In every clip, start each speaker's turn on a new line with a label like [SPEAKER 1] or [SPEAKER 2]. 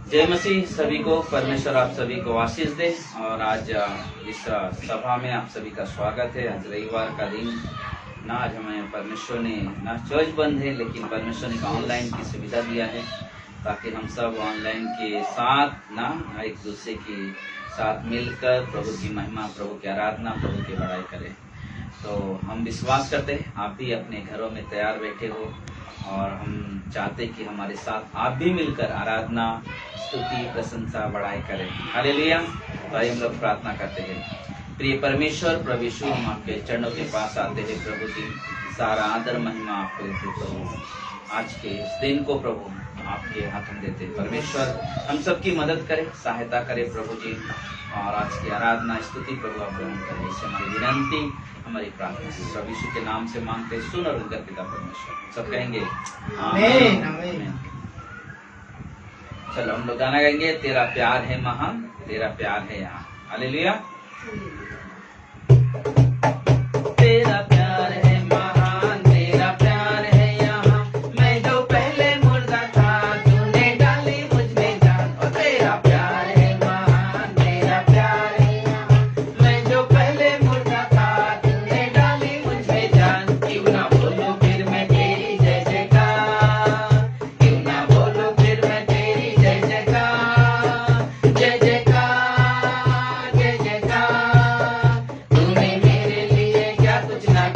[SPEAKER 1] जय मसीह। सभी को परमेश्वर आप सभी को आशीष दे। और आज इस सभा में आप सभी का स्वागत है। आज रविवार का दिन ना, आज हमें परमेश्वर ने ना चर्च बंद है, लेकिन परमेश्वर ने ऑनलाइन की सुविधा दिया है ताकि हम सब ऑनलाइन के साथ ना एक दूसरे के साथ मिलकर प्रभु की महिमा, प्रभु की आराधना, प्रभु की बड़ाई करें। तो हम विश्वास करते हैं आप भी अपने घरों में तैयार बैठे हो और हम चाहते कि हमारे साथ आप भी मिलकर आराधना, स्तुति, प्रशंसा, बड़ाई करें। हालेलुया। तो आइए हम लोग प्रार्थना करते हैं। प्रिय परमेश्वर, प्रभु यीशु, हम आपके चरणों के पास आते हैं प्रभु जी। सारा आदर महिमा आपको देते प्रभु। आज के इस दिन को प्रभु आपके हाथ में देते परमेश्वर, हम सबकी मदद करें, सहायता करें प्रभु जी। और आज की आराधना, स्तुति प्रभु आप ग्रहण करें। इससे हमारी विनंती, हमारी प्रार्थना प्रभु यीशु के नाम से मांगते, सुन और उनका पिता परमेश्वर। सब कहेंगे आमीन, आमीन। चलो हम लोग गाना गाएंगे, तेरा प्यार है महान, तेरा प्यार है यहाँ। हालेलुया। तेरा प्यार है महान, तेरा प्यार है यहाँ। मैं जो पहले मुर्दा था, तूने डाली मुझ में जान। और तेरा प्यार है महान, तेरा प्यार है यहाँ। मैं जो पहले मुर्दा था, तूने डाली मुझ में जान। क्यों ना बोलूं फिर मैं तेरी जय जयकार, क्यों ना बोलूं फिर मैं तेरी जय जयकार, जय जयकार, जय जयकार। तूने मेरे लिए क्या कुछ ना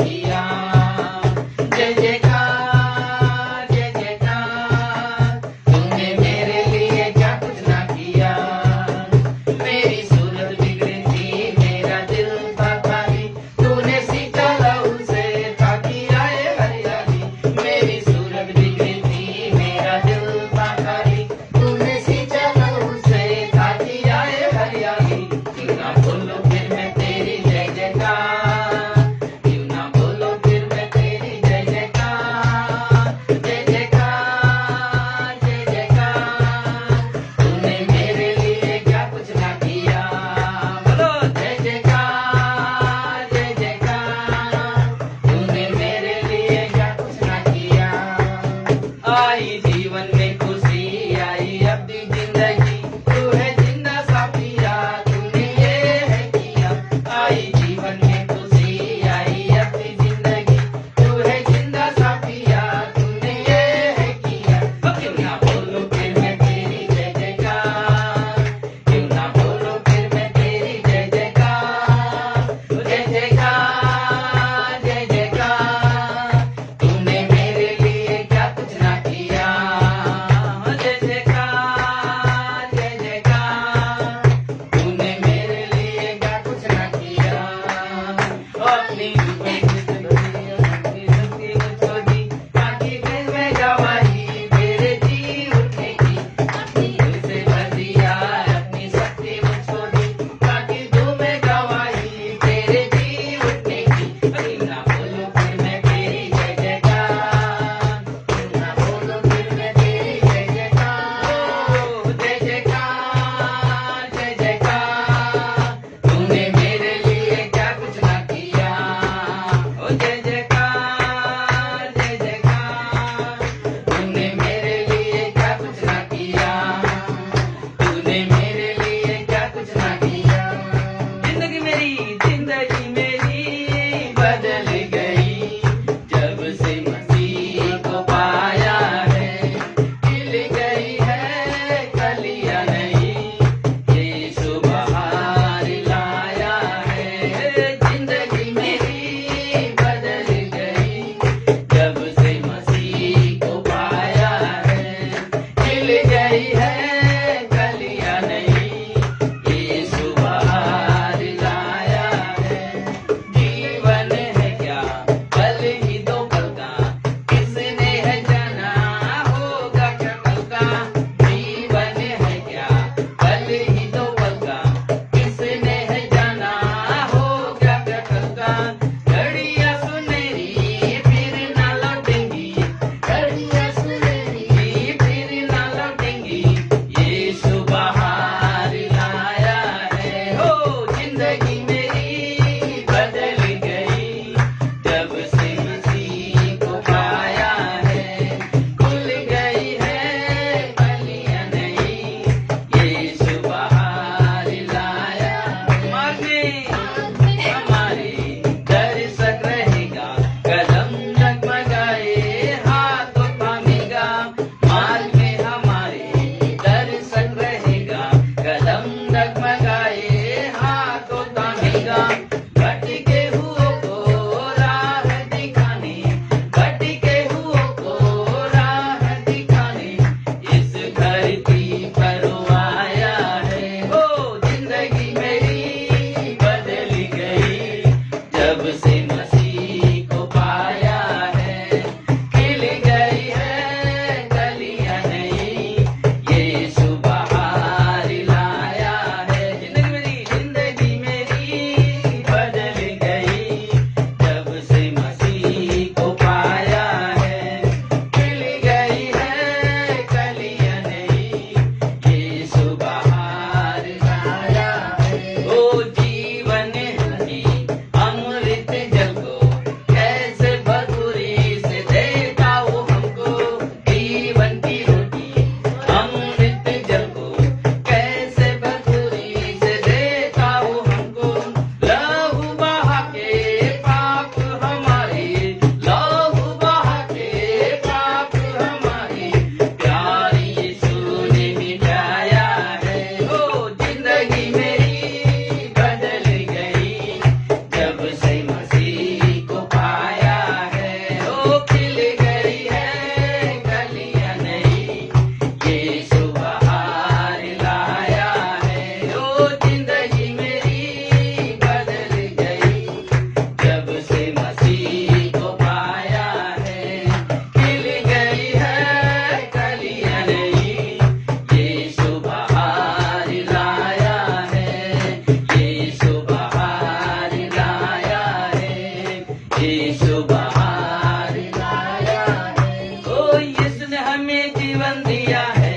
[SPEAKER 1] दिया है,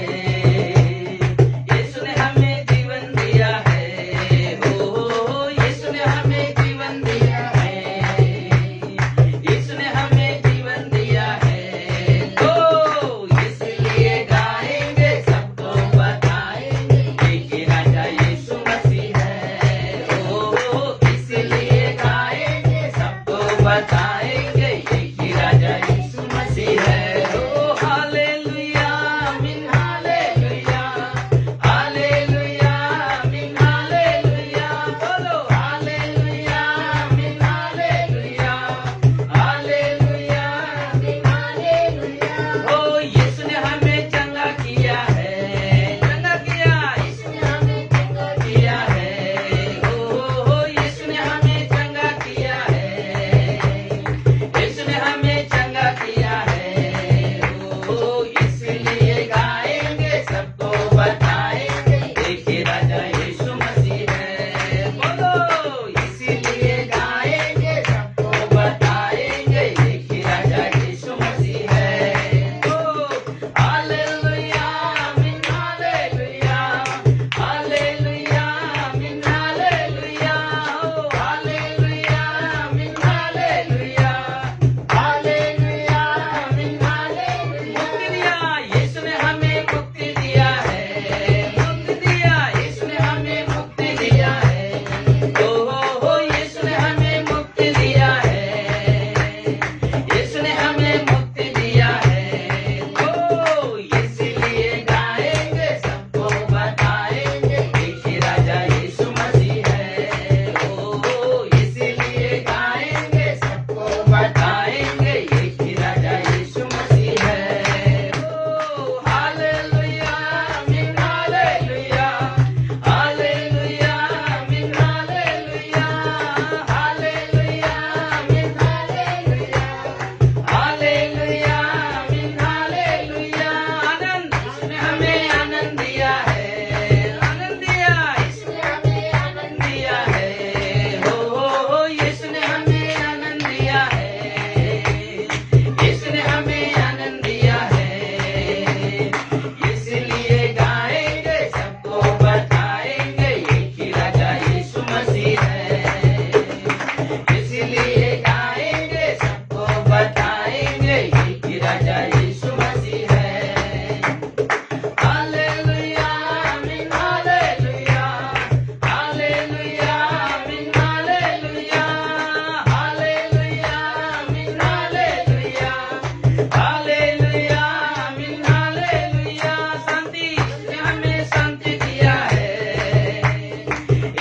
[SPEAKER 1] यीशु ने हमें जीवन दिया है, हो यीशु ने हमें जीवन दिया है, यीशु ने हमें जीवन दिया है, तो इसलिए गाएंगे सबको बताएंगे कि राजा यीशु मसीह है, हो इसलिए गाएंगे सबको बताएंगे कि राजा यीशु मसीह है, ओ हालेलुया आमीन हालेलुया, हालेलुया आमीन हालेलुया, बोलो हालेलुया आमीन हालेलुया, हालेलुया आमीन हालेलुया, ओ यीशु ने हमें चंगा किया है, चंगा किया, यीशु ने हमें चंगा किया है, ओ यीशु ने हमें चंगा किया है, यीशु ने हमें चंगा किया है, ओ इसलिए गाएंगे सबको बताएंगे कि राजा यीशु मसीह है, बोलो इसलिए गाएंगे सबको बताएंगे कि राजा यीशु मसीह है, ओ हालेलुया आमीन हालेलुया, हालेलुया आमीन हालेलुया, ओ हालेलुया आमीन हालेलुया, हालेलुया आमीन हालेलुया, मुक्ति दिया यीशु ने हमें मुक्ति दिया है, मुक्ति दिया यीशु ने हमें मुक्ति दिया है, ओ यीशु ने हमें मुक्ति दिया है, यीशु ने हमें मुक्ति दिया है, ओ इसलिए गाएंगे सबको बताएंगे कि राजा यीशु मसीह है, ओ इसलिए गाएंगे सबको बताएंगे कि राजा यीशु मसीह है, ओ हालेलुया आमीन हालेलुया, हालेलुया आमीन हालेलुया, हालेलुया आमीन हालेलुया, हालेलुया आमीन हालेलुया, आनंद यीशु ने हमें आनंद दिया है, आनंद दिया यीशु ने हमें आनंद दिया है, हो यीशु ने हमें आनंद दिया है, यीशु ने हमें आनंद दिया है, इसलिए गाएंगे सबको बताएंगे कि राजा यीशु मसीह है, इसलिए गाएंगे सबको बताएंगे कि राजा यीशु मसीह है, हालेलुया आमीन हालेलुया, हालेलुया आमीन हालेलुया, हालेलुया आमीन हालेलुया, हालेलुया आमीन हालेलुया, शांति यीशु ने हमें शांति दिया है,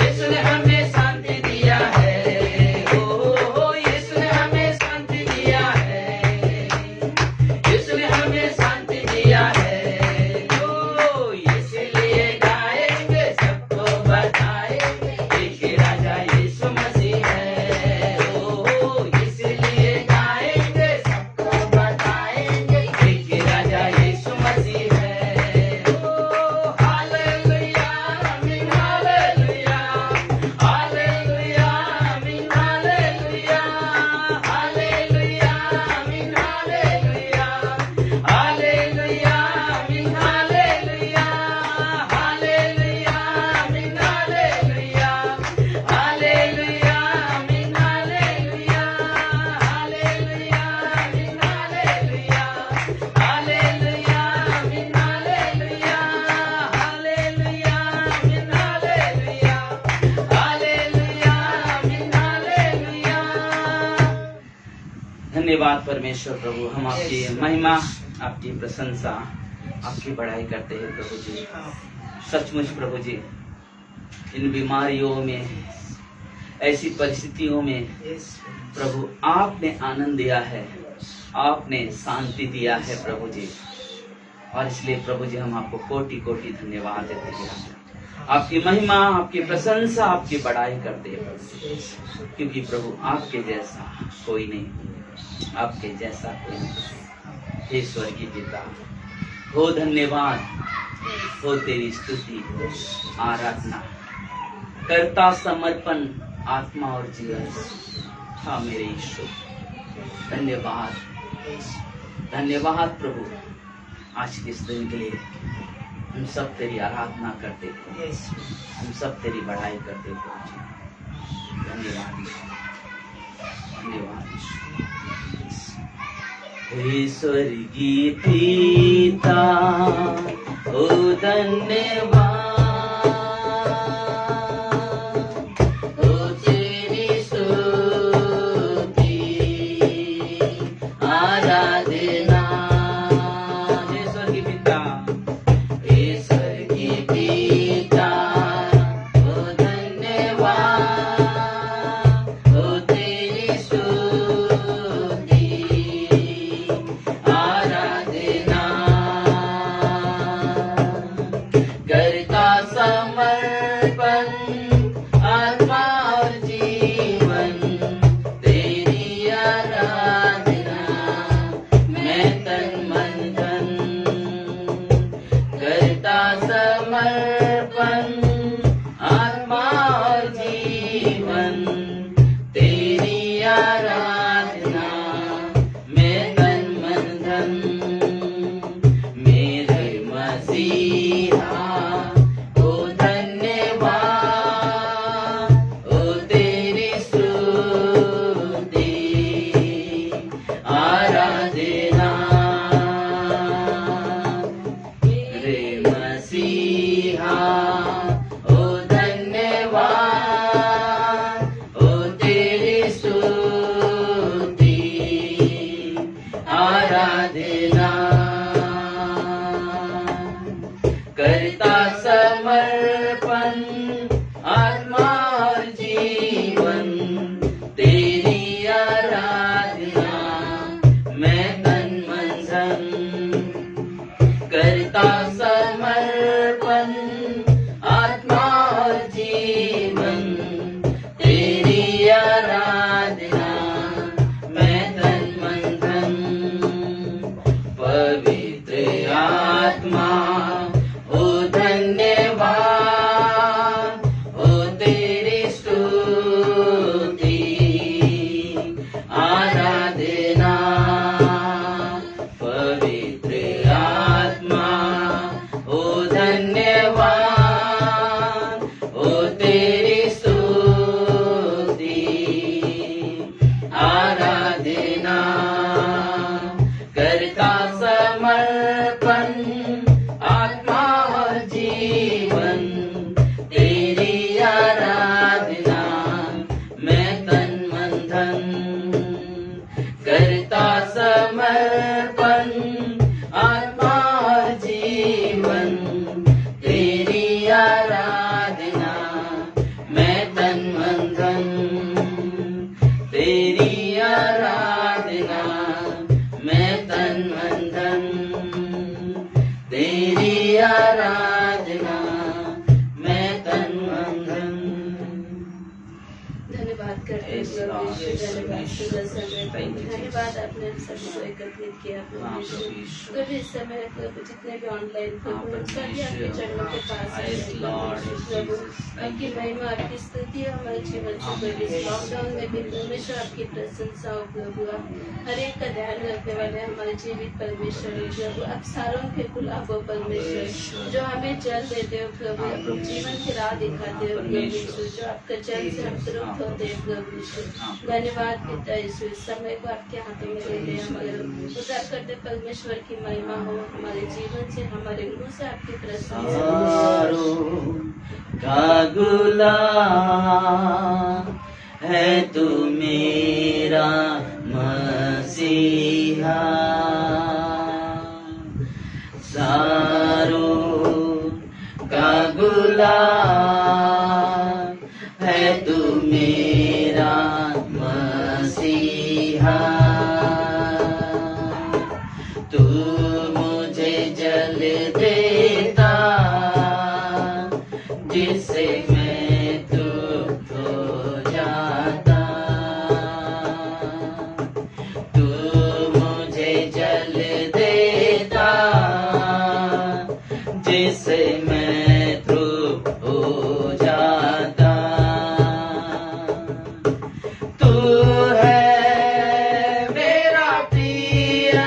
[SPEAKER 1] यीशु ने हमें शांति दिया है, ओ यीशु ने हमें शांति दिया है, यीशु ने हमें शांति दिया है, ओ इसलिए गाएंगे सबको बताएंगे कि राजा यीशु मसीह है, ओ इसलिए गाएंगे सबको बताएंगे कि राजा यीशु मसीह है, ओ हालेलुया आमीन हालेलुया, हालेलुया आमीन हालेलुया, हालेलुया आमीन हालेलुया, हालेलुया आमीन हालेलुया, हालेलुया आमीन हालेलुया, हालेलुया आमीन हालेलुया, हालेलुया आमीन हालेलुया, हालेलुया आमीन हालेलुया, हालेलुया आमीन हालेलुया, हालेलुया आमीन हालेलुया। धन्यवाद परमेश्वर प्रभु, हम आपकी महिमा, आपकी प्रशंसा, आपकी बड़ाई करते हैं प्रभु जी। सचमुच प्रभु जी, इन बीमारियों में, ऐसी परिस्थितियों में प्रभु आपने आनंद दिया है, आपने शांति दिया है प्रभु जी, और इसलिए प्रभु जी हम आपको कोटि कोटि धन्यवाद देते हैं। आपकी महिमा, आपकी प्रशंसा, आपकी बड़ाई करते हैं प्रभु जी, क्योंकि प्रभु आपके जैसा कोई नहीं, आपके जैसा कोई नहीं। हे स्वर्गीय पिता, हो धन्यवाद, हो तेरी स्तुति, आराधना, करता समर्पण, आत्मा और जीवन। हाँ मेरे ईश्वर, धन्यवाद, धन्यवाद प्रभु, आज के इस दिन के लिए हम सब तेरी आराधना करते हैं, हम सब तेरी बढ़ाई करते हैं प्रभु जी। धन्यवाद यीशु, धन्यवाद यीशु। हे स्वर्गीय पिता, ओ धन्यवाद,
[SPEAKER 2] धन्यवाद आपने हम सभी को एकत्रित किया प्रभु इस समय जितने भी ऑनलाइन प्रभु सभी आपके चरणों के पास आए प्रभु आपकी महिमा आपकी स्तुति हमारे जीवन से प्रभु इस लॉकडाउन में भी परमेश्वर आपकी प्रशंसा हो प्रभु आप हर एक का ध्यान रखने वाले हमारे जीवित परमेश्वर प्रभु आप सारों के कुल आप हो परमेश्वर जो हमें जल देते हो प्रभु अपने जीवन की राह दिखाते हो प्रभु जो आपका जल से हम तृप्त होते हैं प्रभु धन्यवाद पिता यीशु इस समय को आपके हाथों में ले ले हम उद्धार करते परमेश्वर की महिमा हो हमारे जीवन से हमारे मुंह से आपकी प्रशंसा
[SPEAKER 1] है तू मेरा मसीहा सारों का गुलाम है तू मेरा मसीहा तू मुझे जल देता जिससे मैं तृप्त हो जाता तू मुझे जल देता जिससे मैं तृप्त हो जाता तू है मेरा प्रिय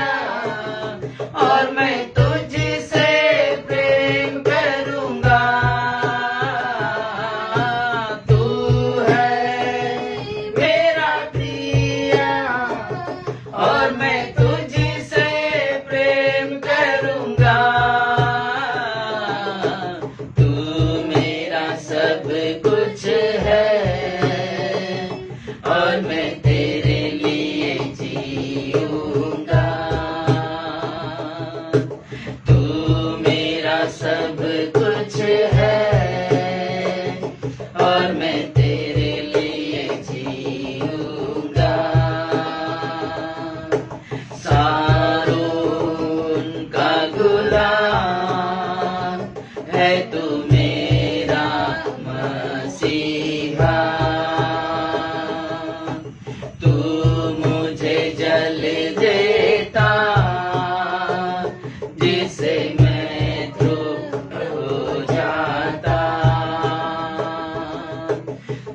[SPEAKER 1] और मैं तुझ सब कुछ है और मैं तेरे लिए जीऊंगा। सारों का गुलाम है तू मेरा मसीहा। तू मुझे जल देता जिसे मैं ध्रुव हो जाता।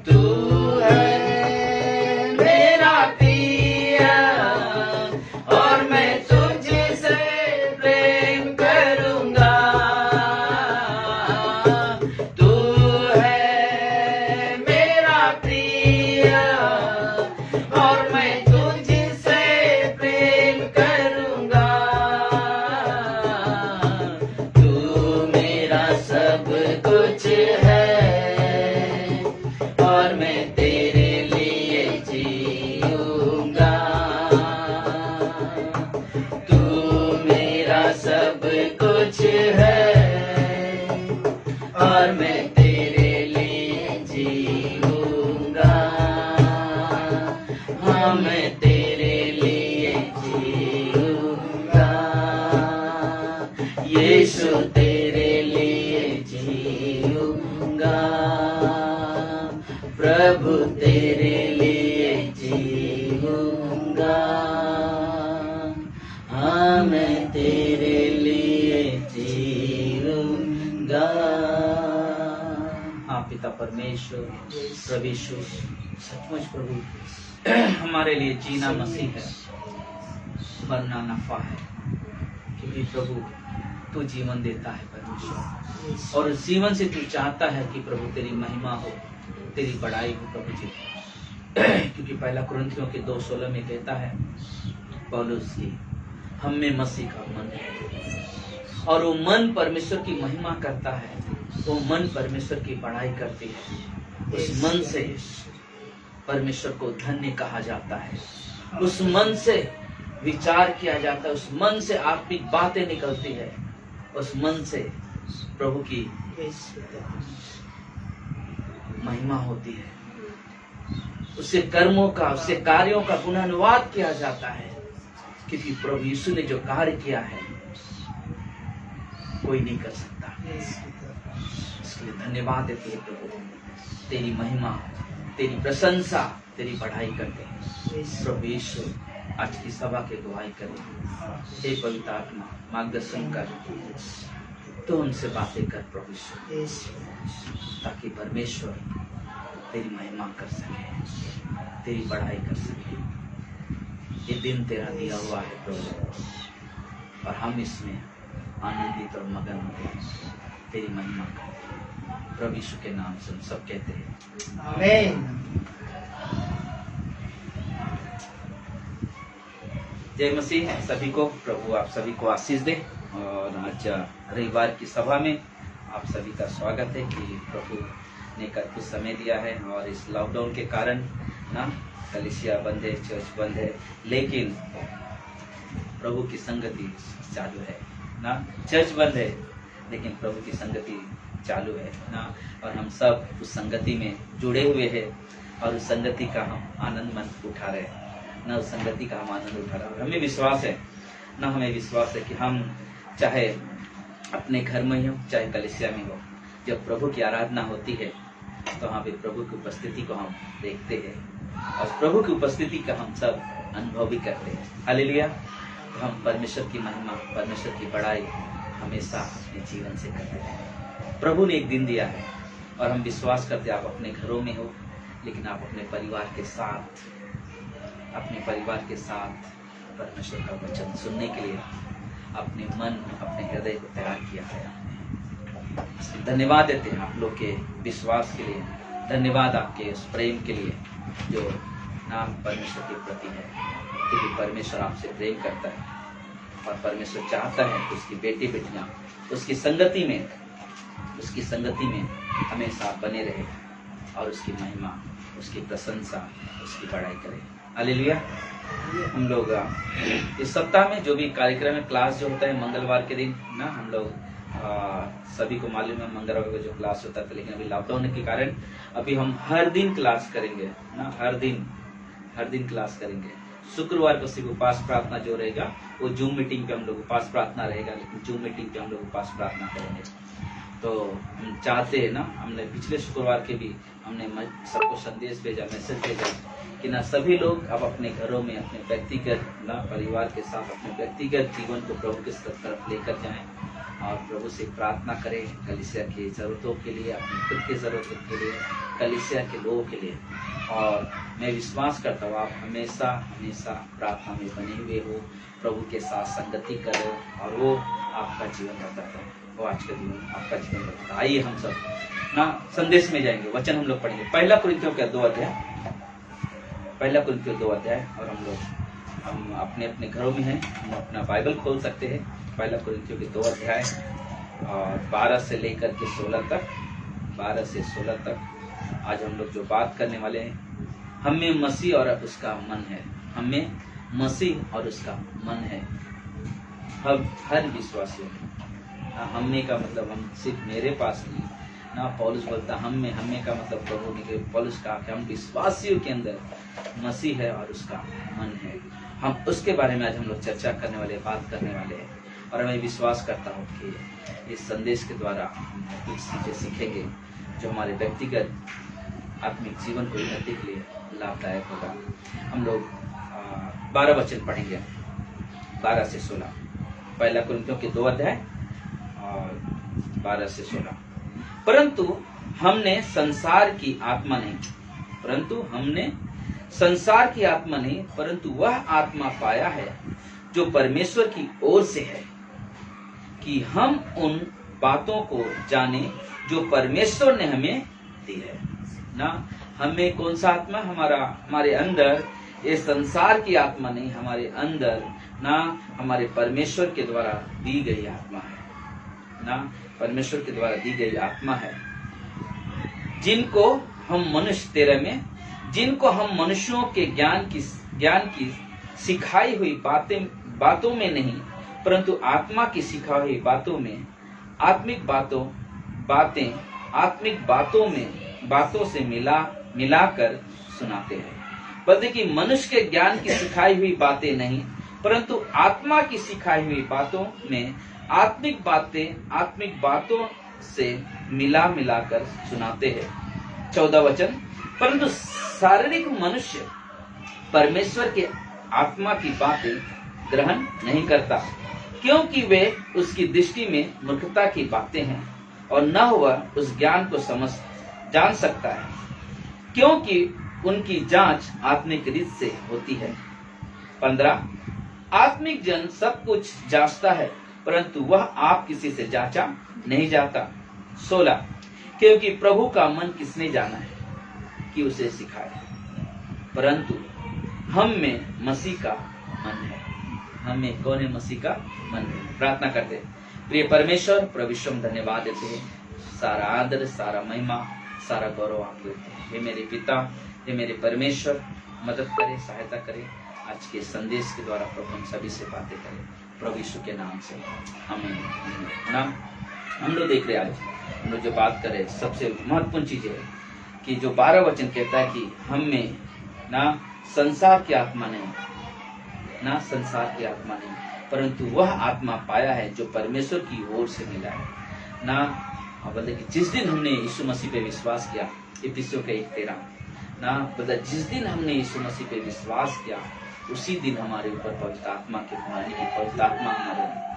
[SPEAKER 1] तू है मेरा पिया और मैं तुझसे प्रेम करूंगा। तू है मेरा प्रिया और मैं तुझसे प्रेम करूंगा। तू मेरा सब कुछ है और मैं तेरे लिए जीऊंगा। तू मेरा सब कुछ है और मैं तेरे लिए जीऊंगा। हाँ मैं तेरे लिए जीऊंगा। यीशु तेरे लिए जीऊंगा। प्रभु तेरे लिए जीऊंगा। हाँ मैं तेरे लिए जीऊंगा। हाँ पिता परमेश्वर, प्रभु यीशु, सचमुच प्रभु हमारे लिए जीना मसीह है, मरना नफा है। क्योंकि प्रभु तू जीवन देता है परमेश्वर, और उस जीवन से तू चाहता है कि प्रभु तेरी महिमा हो, तेरी बड़ाई हो प्रभु जी। क्योंकि पहला कुरिन्थियों के 2:16 में कहता है पौलुस की, हम में मसीह का मन है और वो मन परमेश्वर की महिमा करता है। वो मन परमेश्वर की बड़ाई करती है। उस मन से परमेश्वर को धन्य कहा जाता है। उस मन से विचार किया जाता है। उस मन से आत्मिक बातें निकलती है। उस मन से प्रभु की महिमा होती है। उससे कर्मों का, उससे कार्यों का पुनर्नुवाद किया जाता है। क्योंकि प्रभु यीशु ने जो कार्य किया है कोई नहीं कर सकता। इसलिए धन्यवाद देते हैं प्रभु, तेरी महिमा, तेरी प्रशंसा, तेरी बढ़ाई करते हैं। प्रभु यीशु आज की सभा के दुआई करें। हे पवित्र आत्मा मार्गदर्शन कर, तो उनसे बातें कर प्रभु यीशु, ताकि परमेश्वर तेरी महिमा कर सके, तेरी बढ़ाई कर सके। ये दिन तेरा दिया हुआ है प्रभु, और हम इसमें आनंदित और मगन होते हैं। तेरी महिमा कर प्रभु यीशु के नाम से हम सब कहते हैं आमीन। जय मसीह सभी को। प्रभु आप सभी को आशीष दे। और आज रविवार की सभा में आप सभी का स्वागत है कि प्रभु ने कुछ समय दिया है। और इस लॉकडाउन के कारण ना कलीसिया बंद है, चर्च बंद है, लेकिन प्रभु की संगति चालू है ना। चर्च बंद है लेकिन प्रभु की संगति चालू है ना। और हम सब उस संगति में जुड़े हुए हैं और उस संगति का हम आनंद मन उठा रहे हैं ना। उस संगति का हम आनंद उठा रहे हैं। हमें विश्वास है ना, हमें विश्वास है कि हम चाहे अपने घर में हो चाहे कलीसिया में हो, जब प्रभु की आराधना होती है तो वहाँ पे प्रभु की उपस्थिति को हम देखते हैं और प्रभु की उपस्थिति का हम सब अनुभव भी करते हैं। हालेलुया। तो हम परमेश्वर की महिमा, परमेश्वर की बड़ाई हमेशा अपने जीवन से करते हैं। प्रभु ने एक दिन दिया है और हम विश्वास करते हैं आप अपने घरों में हो, लेकिन आप अपने परिवार के साथ परमेश्वर का वचन सुनने के लिए अपने मन, अपने हृदय को तैयार किया है। धन्यवाद देते हैं आप लोग के विश्वास के लिए, धन्यवाद आपके उस प्रेम के लिए जो नाम परमेश्वर के प्रति है। क्योंकि परमेश्वर आपसे प्रेम करता है और परमेश्वर चाहता है कि उसकी बेटी बेटियां उसकी संगति में हमेशा बने रहे और उसकी महिमा, उसकी प्रशंसा, उसकी बड़ाई करें। हालेलुया। हम लोग इस सप्ताह में जो भी कार्यक्रम है, क्लास जो होता है मंगलवार के दिन ना, हम लोग सभी को मालूम है मंगलवार को जो क्लास होता था, लेकिन अभी लॉकडाउन के कारण अभी हम हर दिन क्लास करेंगे ना, हर दिन क्लास करेंगे। शुक्रवार को सिर्फ उपास प्रार्थना जो रहेगा वो जूम मीटिंग पे हम लोग उपास प्रार्थना रहेगा, लेकिन जूम मीटिंग पे हम लोग उपास प्रार्थना करेंगे। तो हम चाहते हैं ना, हमने पिछले शुक्रवार के भी हमने सबको संदेश भेजा, मैसेज भेजा कि ना सभी लोग अब अपने घरों में अपने व्यक्तिगत ना परिवार के साथ अपने व्यक्तिगत जीवन को प्रभु की तरफ लेकर जाएं और प्रभु से प्रार्थना करें कलीसिया की जरूरतों के लिए, अपनी खुद की जरूरतों के लिए, कलीसिया के लोगों के लिए। और मैं विश्वास करता हूँ आप हमेशा प्रार्थना में बने हुए हो, प्रभु के साथ संगति करो और वो आपका जीवन बताता है, वो आज का जीवन आपका जीवन बताता है। आइए हम सब ना संदेश में जाएंगे, वचन हम लोग पढ़ेंगे। पहला कुरिन्थियों का 2 अध्याय और हम अपने अपने घरों में हैं, हम अपना बाइबल खोल सकते हैं। पहला कुरिन्थियों के 2 अध्याय और 12 से लेकर के 16 तक आज हम लोग जो बात करने वाले हैं, हमें मसीह और उसका मन है, हमें मसीह और उसका मन है। हम हर विश्वासियों में, हमें का मतलब हम सिर्फ मेरे पास नहीं ना, पौलुस बोलता हमें का मतलब प्रभु ने पौलुस कहा कि हम विश्वासियों के अंदर मसीह है और उसका मन है। हम उसके बारे में आज हम लोग चर्चा करने वाले, बात करने वाले हैं। और मैं विश्वास करता हूँ कि इस संदेश के द्वारा हम कुछ चीजें सीखेंगे जो हमारे व्यक्तिगत आत्मिक जीवन को उन्नति के लिए लाभदायक होगा। हम लोग 12 वचन पढ़ेंगे, 12 से 16। पहला कुरिन्थियों के 2 अध्याय और 12 से 16। परंतु हमने संसार की आत्मा नहीं, परंतु वह आत्मा पाया है जो परमेश्वर की ओर से है, कि हम उन बातों को जाने जो परमेश्वर ने हमें दी है ना। हमें कौन सा आत्मा? हमारे अंदर ये संसार की आत्मा नहीं, हमारे अंदर ना हमारे परमेश्वर के द्वारा दी गई आत्मा है ना, परमेश्वर के द्वारा दी गई आत्मा है, जिनको हम मनुष्यों के ज्ञान की सिखाई हुई बातों में नहीं, परंतु आत्मा की सिखाई हुई बातों में, आत्मिक बातों से मिलाकर सुनाते हैं। बोलते कि मनुष्य के ज्ञान की सिखाई हुई बातें नहीं, परंतु आत्मा की सिखाई हुई बातों में आत्मिक बातों से मिलाकर सुनाते हैं। 14 वचन। परंतु शारीरिक मनुष्य परमेश्वर के आत्मा की बातें ग्रहण नहीं करता, क्योंकि वे उसकी दृष्टि में मूर्खता की बातें हैं और न वह उस ज्ञान को जान सकता है, क्योंकि उनकी जांच आत्मिक रीत से होती है। 15। आत्मिक जन सब कुछ जांचता है, परंतु वह आप किसी से जांचा नहीं जाता। 16। क्योंकि प्रभु का मन किसने जाना है कि उसे सिखाए, परंतु हम में मसीह का मन है। हमें कौन है? मसीह का मन है। प्रार्थना करते हैं। प्रिय परमेश्वर, प्रभु हम धन्यवाद देते हैं, सारा आदर, सारा महिमा, सारा गौरव आप देते हैं। हे मेरे पिता, हे मेरे परमेश्वर, मदद करे, सहायता करे, आज के संदेश के द्वारा प्रभु हम सभी से बातें करें, प्रभु यीशु के नाम से आमीन। ना हम लोग देख रहे आज हम लोग जो बात करें, सबसे महत्वपूर्ण चीज है कि जो 12 वचन कहता है कि हम में ना संसार की आत्मा नहीं, परंतु वह आत्मा पाया है जो परमेश्वर की ओर से मिला है ना। बोलते कि जिस दिन हमने यीशु मसीह पे विश्वास किया, इफिसियों का 1:13 ना, बोलते जिस दिन हमने यीशु मसीह पे विश्वास किया, उसी दिन हमारे ऊपर पवित्र आत्मा के पवित्र आत्मा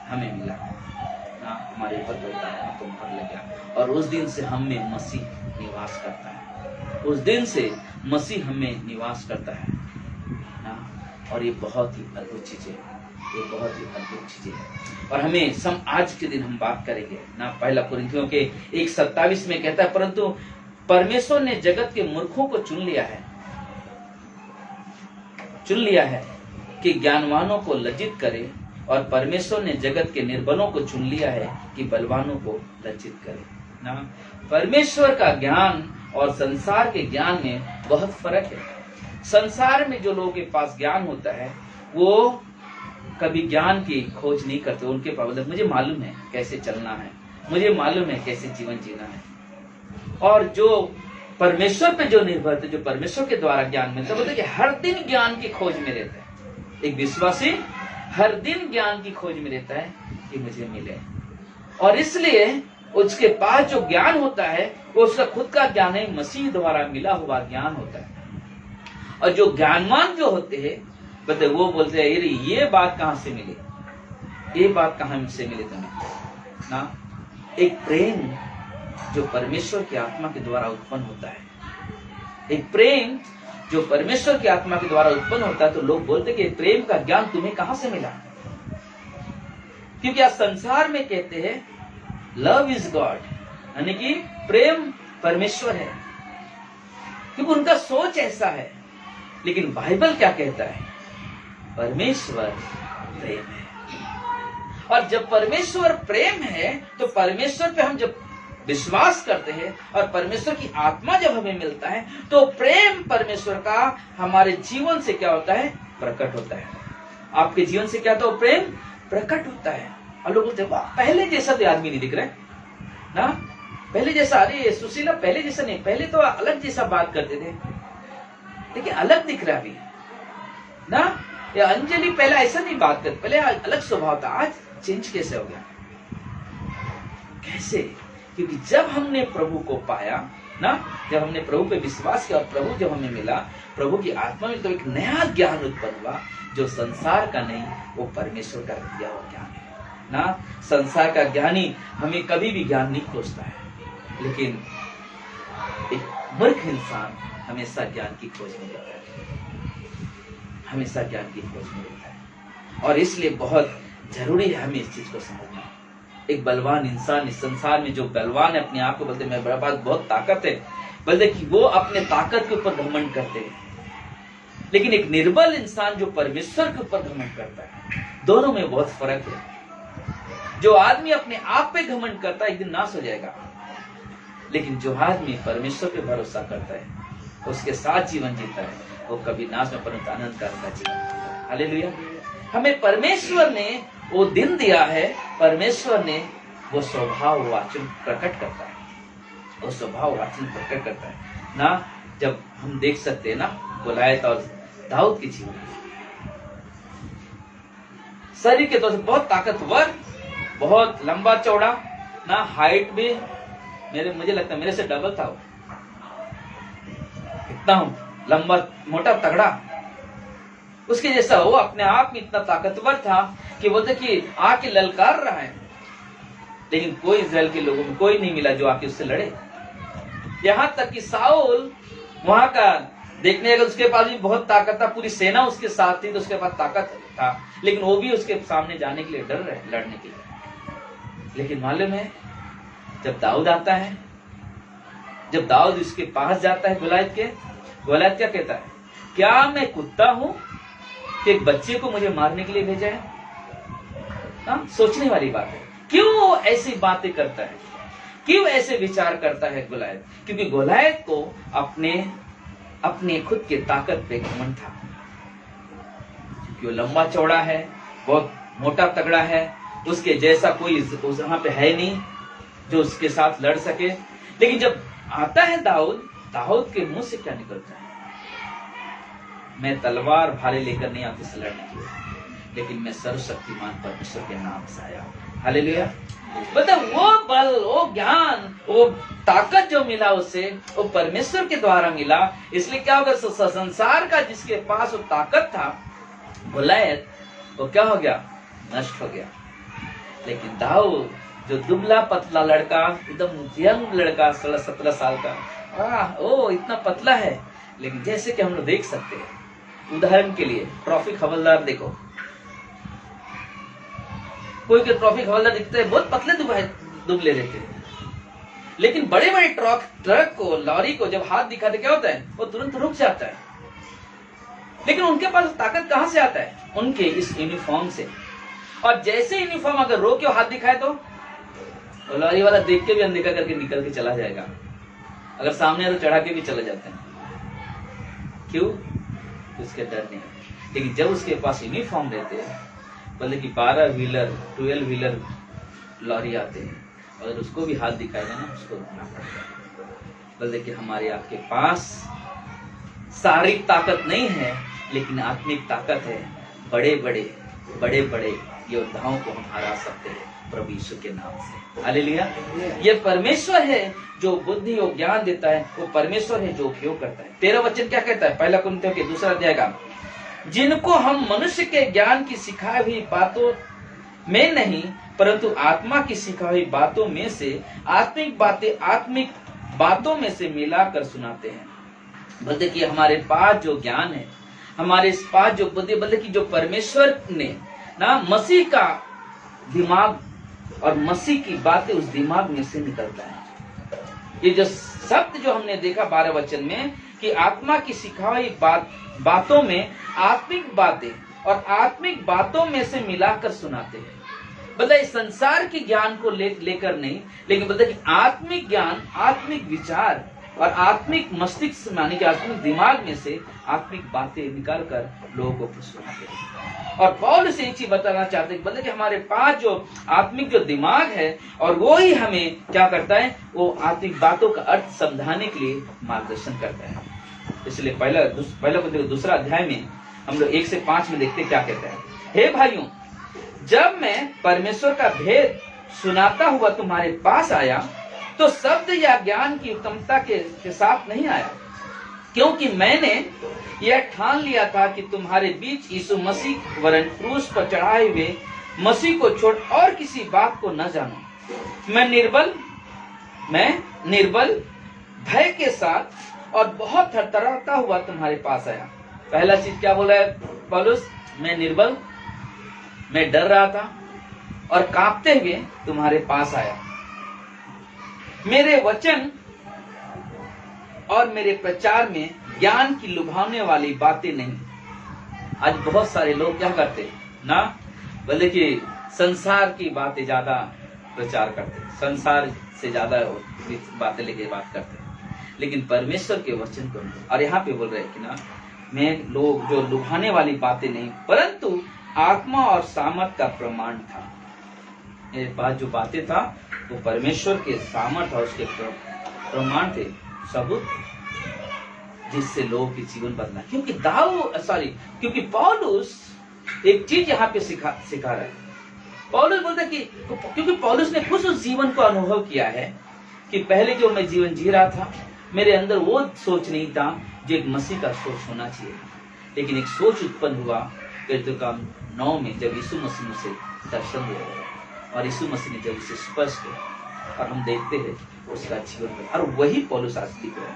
[SPEAKER 1] हमें मिला ना, हमारे ऊपर पवित्र आत्मा को मोहर लग गया और उस दिन से हम में मसीह निवास करता है, उस दिन से मसीह हमें निवास करता है ना। और ये बहुत ही अद्भुत चीज है, और हमें आज के दिन हम बात करेंगे ना। पहला कुरिन्थियों के 1:27 में कहता है, परंतु परमेश्वर ने जगत के मूर्खों को चुन लिया है कि ज्ञानवानों को लज्जित करे, और परमेश्वर ने जगत के निर्बलों को चुन लिया है कि बलवानों को लज्जित करे ना। परमेश्वर का ज्ञान और संसार के ज्ञान में बहुत फर्क है। संसार में जो लोगों के पास ज्ञान होता है वो कभी ज्ञान की खोज नहीं करते, उनके पास मुझे मालूम है कैसे चलना है, मुझे मालूम है कैसे जीवन जीना है। और जो परमेश्वर पे जो निर्भर थे, जो परमेश्वर के द्वारा ज्ञान मिलता है, बोलते कि हर दिन ज्ञान की खोज में रहता है। एक विश्वासी हर दिन ज्ञान की खोज में रहता है कि मुझे मिले, और इसलिए उसके पास जो ज्ञान होता है वो उसका खुद का ज्ञान है, मसीह द्वारा मिला हुआ ज्ञान होता है। और जो ज्ञानवान जो होते हैं बता, वो बोलते हैं अरे ये बात कहां से मिली, ये बात कहां से मिली तुम्हें ना। एक प्रेम जो परमेश्वर की आत्मा के द्वारा उत्पन्न होता है, एक प्रेम जो परमेश्वर की आत्मा के द्वारा उत्पन्न होता है, तो लोग बोलते कि प्रेम का ज्ञान तुम्हें कहां से मिला। क्योंकि आज संसार में कहते हैं लव इज गॉड, यानी कि प्रेम परमेश्वर है, क्योंकि उनका सोच ऐसा है। लेकिन बाइबल क्या कहता है, परमेश्वर प्रेम है। और जब परमेश्वर प्रेम है तो परमेश्वर पे हम जब विश्वास करते हैं और परमेश्वर की आत्मा जब हमें मिलता है, तो प्रेम परमेश्वर का हमारे जीवन से क्या होता है, प्रकट होता है। आपके जीवन से क्या होता है, प्रेम प्रकट होता है। और लोग बोलते हैं वाह, पहले जैसा तो आदमी नहीं दिख रहा है ना, पहले जैसा, अरे सुशीला पहले जैसा नहीं, पहले तो अलग जैसा बात करते थे, लेकिन अलग दिख रहा अभी ना। या अंजलि पहले ऐसा नहीं बात करती, पहले अलग स्वभाव था, आज चेंज कैसे हो गया, कैसे? क्योंकि जब हमने प्रभु को पाया ना, जब हमने प्रभु पे विश्वास किया और प्रभु जब हमें मिला, प्रभु की आत्मा में, तो एक नया ज्ञान उत्पन्न हुआ जो संसार का नहीं, वो परमेश्वर का दिया हुआ ज्ञान है ना। संसार का ज्ञानी हमें कभी भी ज्ञान नहीं खोजता है, लेकिन एक मूर्ख इंसान हमेशा ज्ञान की खोज में रहता है, हमेशा ज्ञान की खोज में रहता है। और इसलिए बहुत जरूरी है हमें इस चीज को समझना। एक बलवान इंसान इस संसार में, जो बलवान है, अपने आप को बोलते मैं बड़ा, पास बहुत ताकत है, बोलते कि वो अपने ताकत के ऊपर घमंड करते हैं। लेकिन एक निर्बल इंसान जो परमेश्वर के ऊपर घमंड करता है, दोनों में बहुत फर्क है। जो आदमी अपने आप पे घमंड करता है एक दिन नाश हो जाएगा, लेकिन जो आदमी परमेश्वर पे भरोसा करता है, उसके साथ जीवन जीता है, वो कभी नाश में परंतु आनंद का जीवन। हालेलुया। हमें परमेश्वर ने वो दिन दिया है, परमेश्वर ने वो स्वभाव वाचन प्रकट करता है, वो स्वभाव वाचन प्रकट करता है ना। जब हम देख सकते हैं ना गोलायत और दाऊद की जीवन, शरीर के तौर से बहुत ताकतवर, बहुत लंबा चौड़ा ना, हाइट भी मुझे लगता है मेरे से डबल था वो, इतना लंबा मोटा तगड़ा, उसके जैसा वो अपने आप में इतना ताकतवर था कि बोलते कि आके ललकार रहा है, लेकिन कोई इस्राएल के लोगों में कोई नहीं मिला जो आके उससे लड़े। यहां तक कि साउल वहां का देखने, अगर उसके पास भी बहुत ताकत था, पूरी सेना उसके साथ थी, तो उसके पास ताकत था, लेकिन वो भी उसके सामने जाने के लिए डर रहे, लड़ने के लिए। लेकिन मालूम है जब दाऊद आता है, जब दाऊद उसके पास जाता है गोलायत के, गोलायत क्या कहता है, क्या मैं कुत्ता हूं कि एक बच्चे को मुझे मारने के लिए भेजा है? सोचने वाली बात है। क्यों ऐसी बातें करता है, क्यों ऐसे विचार करता है गोलायत? क्योंकि गोलायत को अपने खुद के ताकत पे घमंड था, क्योंकि वो लंबा चौड़ा है, बहुत मोटा तगड़ा है, उसके जैसा कोई वहां पे है नहीं जो उसके साथ लड़ सके। लेकिन जब आता है दाऊद के मुंह से क्या निकलता है, मैं तलवार भाले लेकर नहीं आती से लड़ने के लिए, लेकिन मैं सर्वशक्तिमान परमेश्वर के नाम से आया हूं। हालेलुया। मतलब वो बल, वो ज्ञान, वो ताकत जो मिला उसे, वो परमेश्वर के द्वारा मिला। इसलिए क्या होगा, संसार का जिसके पास वो ताकत था गोलायत, वो क्या हो गया, नष्ट हो गया। लेकिन दाऊद जो दुबला पतला लड़का, एकदम यंग लड़का, 16-17 साल का, ओ इतना पतला है, लेकिन जैसे कि हम लोग देख सकते हैं, उदाहरण के लिए ट्रैफिक हवलदार देखो, कोई के ट्रैफिक हवलदार दिखते हैं बहुत पतले दुबले रहते हैं, लेकिन बड़े बड़े ट्रक को, लॉरी को जब हाथ दिखाते क्या होता है, वो तुरंत रुक जाता है। लेकिन उनके पास ताकत कहां से आता है, उनके इस यूनिफॉर्म से। और जैसे यूनिफॉर्म अगर रोके हाथ दिखाए तो लॉरी वाला देख के भी अनदेखा करके निकल के चला जाएगा, अगर सामने तो चढ़ा के भी चले जाते हैं। क्यों? उसके डर नहीं। लेकिन जब उसके पास यूनिफॉर्म रहते हैं, बोले कि 12 व्हीलर 12 व्हीलर लॉरी आते हैं, और उसको भी हाथ दिखाएगा ना, उसको रुकना पड़ेगा। बोले कि हमारे आपके पास शारीरिक ताकत नहीं है, लेकिन आत्मिक ताकत है। बड़े बड़े योद्धाओं को हम हरा सकते हैं प्रभु यीशु के नाम से। हालेलुया। ये परमेश्वर है जो बुद्धि और ज्ञान देता है, वो परमेश्वर है जो उपयोग करता है। 13 वचन क्या कहता है? 1 कुरिन्थियों के 2 अध्याय का, जिनको हम मनुष्य के ज्ञान की सिखाई हुई बातों में नहीं, परंतु आत्मा की सिखाई हुई बातों में से आत्मिक बातों में से मिलाकर सुनाते हैं। बोलते कि हमारे पास जो ज्ञान है, हमारे पास जो बुद्धि, बोलते कि जो परमेश्वर ने ना मसीह का दिमाग और मसीह की बातें उस दिमाग में से निकलता है। ये जो शब्द जो हमने देखा 12 वचन में कि आत्मा की सिखाई बातों में आत्मिक बातें और आत्मिक बातों में से मिलाकर सुनाते हैं। मतलब इस संसार के ज्ञान को लेकर नहीं, लेकिन बोलते कि आत्मिक ज्ञान, आत्मिक विचार और आत्मिक मस्तिष्क मानी कि आत्मिक दिमाग में से आत्मिक बातें निकाल कर लोगों को सुनाते हैं। और पौल से एक चीज बताना चाहते हैं, बोलते कि हमारे पास जो आत्मिक जो दिमाग है, और वो ही हमें क्या करता है, वो आत्मिक बातों का अर्थ समझाने के लिए मार्गदर्शन करता है। इसलिए पहला दूसरा अध्याय में हम लोग 1 से 5 में देखते क्या कहता है। हे भाइयों, जब मैं परमेश्वर का भेद सुनाता हुआ तुम्हारे पास आया, तो शब्द या ज्ञान की उत्तमता के साथ नहीं आया, क्योंकि मैंने यह ठान लिया था कि तुम्हारे बीच यीशु मसीह वरन क्रूस पर चढ़ाए हुए मसीह को छोड़ और किसी बात को न जानो। मैं निर्बल भय के साथ और बहुत थरथराता हुआ तुम्हारे पास आया। पहला चीज क्या बोला है पौलुस? मैं निर्बल, मैं डर रहा था और कांपते हुए तुम्हारे पास आया। मेरे वचन और मेरे प्रचार में ज्ञान की लुभावने वाली बातें नहीं। आज बहुत सारे लोग क्या करते ना, बोले कि संसार की बातें ज्यादा प्रचार करते, संसार से ज्यादा बातें लेके बात करते, लेकिन परमेश्वर के वचन को नहीं। और यहाँ पे बोल रहे कि ना, मैं लोग जो लुभाने वाली बातें नहीं, परंतु आत्मा और सामर्थ का प्रमाण था। ये बात जो बातें था वो परमेश्वर के सामर्थ और उसके प्रमाण थे, सबूत, जिससे लोगों के जीवन बदला। क्योंकि पौलुस एक चीज यहाँ पे सिखा रहा है। पौलुस बोलता है कि क्योंकि पौलुस ने खुद उस जीवन को अनुभव किया है कि पहले जो मैं जीवन जी रहा था, मेरे अंदर वो सोच नहीं था जो एक मसीह का सोच होना चाहिए, लेकिन एक सोच उत्पन्न हुआ पेट्रोल काम 9 में, जब यीशु मसीह से दर्शन हुआ और यीशु मसीह ने जब उसे स्पर्श किया, और हम देखते हैं उसका जीवन। और वही पौलुस आज लिख रहा है,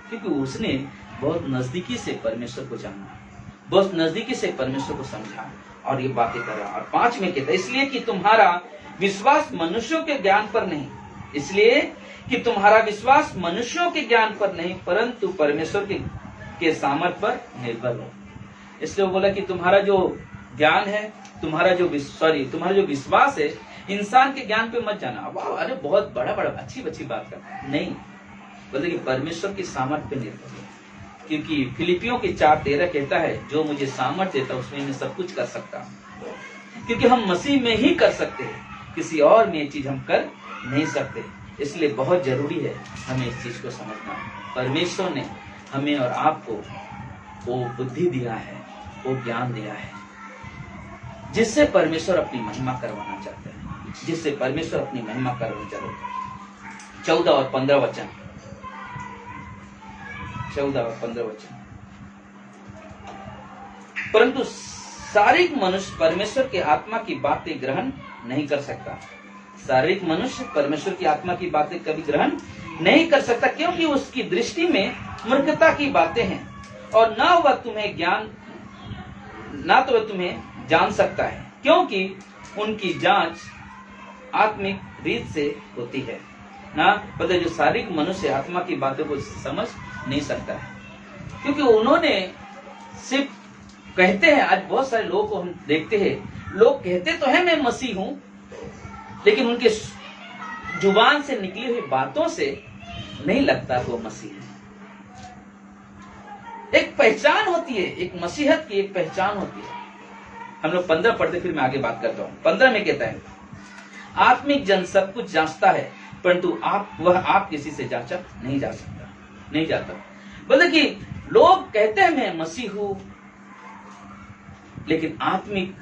[SPEAKER 1] क्योंकि उसने बहुत नजदीकी से परमेश्वर को जाना, बहुत नजदीकी से परमेश्वर को समझा और ये बातें करा। और 5 में कहता है, इसलिए कि तुम्हारा विश्वास मनुष्यों के ज्ञान पर नहीं, इसलिए कि तुम्हारा विश्वास मनुष्यों के ज्ञान पर नहीं, परंतु परमेश्वर के सामर्थ पर निर्भर हो। इसलिए वो बोला कि तुम्हारा जो ज्ञान है, तुम्हारा जो विश्वास है, इंसान के ज्ञान पे मत जाना। अरे बहुत बड़ा अच्छी बात करना नहीं, बोलते कि परमेश्वर की सामर्थ पे निर्भर है। क्योंकि फिलिपियों के 4:13 कहता है, जो मुझे सामर्थ देता उसमें मैं सब कुछ कर सकता हूँ। क्योंकि हम मसीह में ही कर सकते हैं, किसी और में ये चीज हम कर नहीं सकते। इसलिए बहुत जरूरी है हमें इस चीज को समझना। परमेश्वर ने हमें और आपको वो बुद्धि दिया है, वो ज्ञान दिया है, जिससे परमेश्वर अपनी महिमा करवाना चाहते हैं, जिससे परमेश्वर अपनी महिमा करवाना चाहते हैं। 14 और 15 वचन, 14 और 15 वचन। परंतु शारीरिक मनुष्य परमेश्वर की आत्मा की बातें ग्रहण नहीं कर सकता। शारीरिक मनुष्य परमेश्वर की आत्मा की बातें कभी ग्रहण नहीं कर सकता, क्योंकि उसकी दृष्टि में मूर्खता की बातें हैं, और ना वह तुम्हें जान सकता है, क्योंकि उनकी जांच आत्मिक रीत से होती है ना। पता जो शारीरिक मनुष्य आत्मा की बातों को समझ नहीं सकता है, क्योंकि उन्होंने सिर्फ कहते हैं। आज बहुत सारे लोगों को हम देखते हैं, लोग कहते तो है मैं मसीह हूं, लेकिन उनके जुबान से निकली हुई बातों से नहीं लगता वो मसीह है। एक पहचान होती है, एक मसीहत की एक पहचान होती है। हम लोग 15 पढ़ते, फिर मैं आगे बात करता हूं। 15 में कहता है, आत्मिक जन सब कुछ जांचता है, परंतु आप किसी से जांचा नहीं जाता। बोले कि लोग कहते हैं मैं मसीह हूं, लेकिन आत्मिक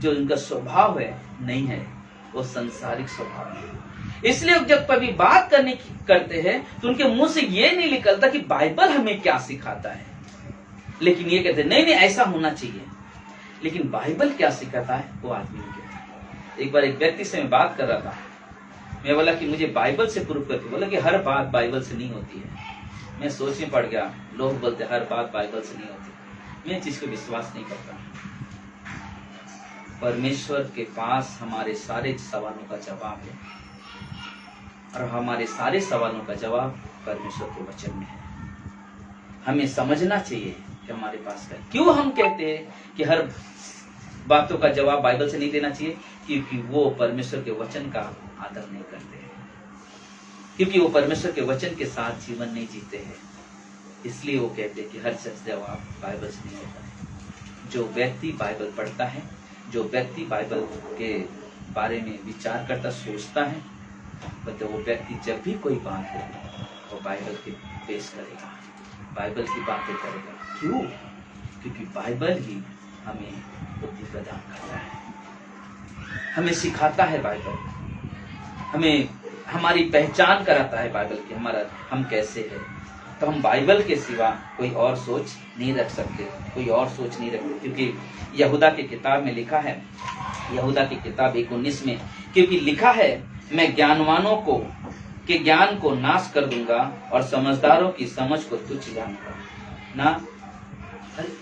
[SPEAKER 1] जो उनका स्वभाव है नहीं है, वो संसारिक स्वभाव है। इसलिए जब कभी बात करते हैं तो उनके मुंह से ये नहीं निकलता कि बाइबल हमें क्या सिखाता है, लेकिन ये कहते हैं नहीं ऐसा होना चाहिए। लेकिन बाइबल क्या सिखाता है वो आदमी नहीं कहता। एक बार एक व्यक्ति से मैं बात कर रहा था, मैं बोला कि मुझे बाइबल से प्रूफ करती। बोला कि हर बात बाइबल से नहीं होती है। मैं सोचने पड़ गया, लोग बोलते हर बात बाइबल से नहीं होती। मैं चीज को विश्वास नहीं करता। परमेश्वर के पास हमारे सारे सवालों का जवाब है, और हमारे सारे सवालों का जवाब परमेश्वर के वचन में है। हमें समझना चाहिए कि हमारे पास है। क्यों हम कहते हैं कि हर बातों का जवाब बाइबल से नहीं देना चाहिए? क्योंकि वो परमेश्वर के वचन का आदर नहीं करते हैं, क्योंकि वो परमेश्वर के वचन के साथ जीवन नहीं जीते हैं। इसलिए वो कहते हैं कि हर सच जवाब बाइबल से नहीं होता है। जो व्यक्ति बाइबल पढ़ता है, जो व्यक्ति बाइबल के बारे में विचार करता, सोचता है, तो वो व्यक्ति जब भी कोई बात है वो बाइबल के पेश करेगा, बाइबल की बातें करेगा। क्यों? क्योंकि बाइबल ही हमें बुद्धि प्रदान करता है, हमें सिखाता है। बाइबल हमें हमारी पहचान कराता है बाइबल की, हम कैसे हैं। तो हम बाइबल के सिवा कोई और सोच नहीं रख सकते, कोई और सोच नहीं रखते। क्योंकि यहूदा की किताब में लिखा है, यहूदा की किताब 1:19 में, क्योंकि लिखा है मैं ज्ञानवानों के ज्ञान को नाश कर दूंगा और समझदारों की समझ को तुच्छ जानूंगा ना।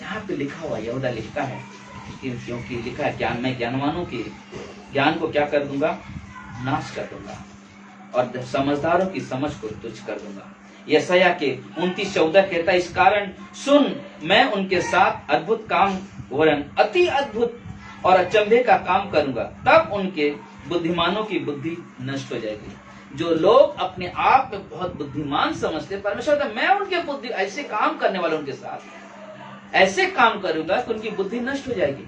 [SPEAKER 1] यहाँ पे लिखा हुआ, यहूदा लिखता है क्योंकि लिखा है मैं ज्ञानवानों के ज्ञान को क्या कर दूंगा, नाश कर दूंगा, और समझदारों की समझ को तुच्छ कर दूंगा। यशायाह के 29:14 कहता है, इस कारण सुन मैं उनके साथ अद्भुत काम वरन अति अद्भुत और अचंभे का काम करूंगा, तब उनके बुद्धिमानों की बुद्धि नष्ट हो जाएगी। जो लोग अपने आप में बहुत बुद्धिमान समझते, परमेश्वर कहता मैं उनके बुद्धि ऐसे काम करने वाले, उनके साथ ऐसे काम करूंगा कि उनकी बुद्धि नष्ट हो जाएगी।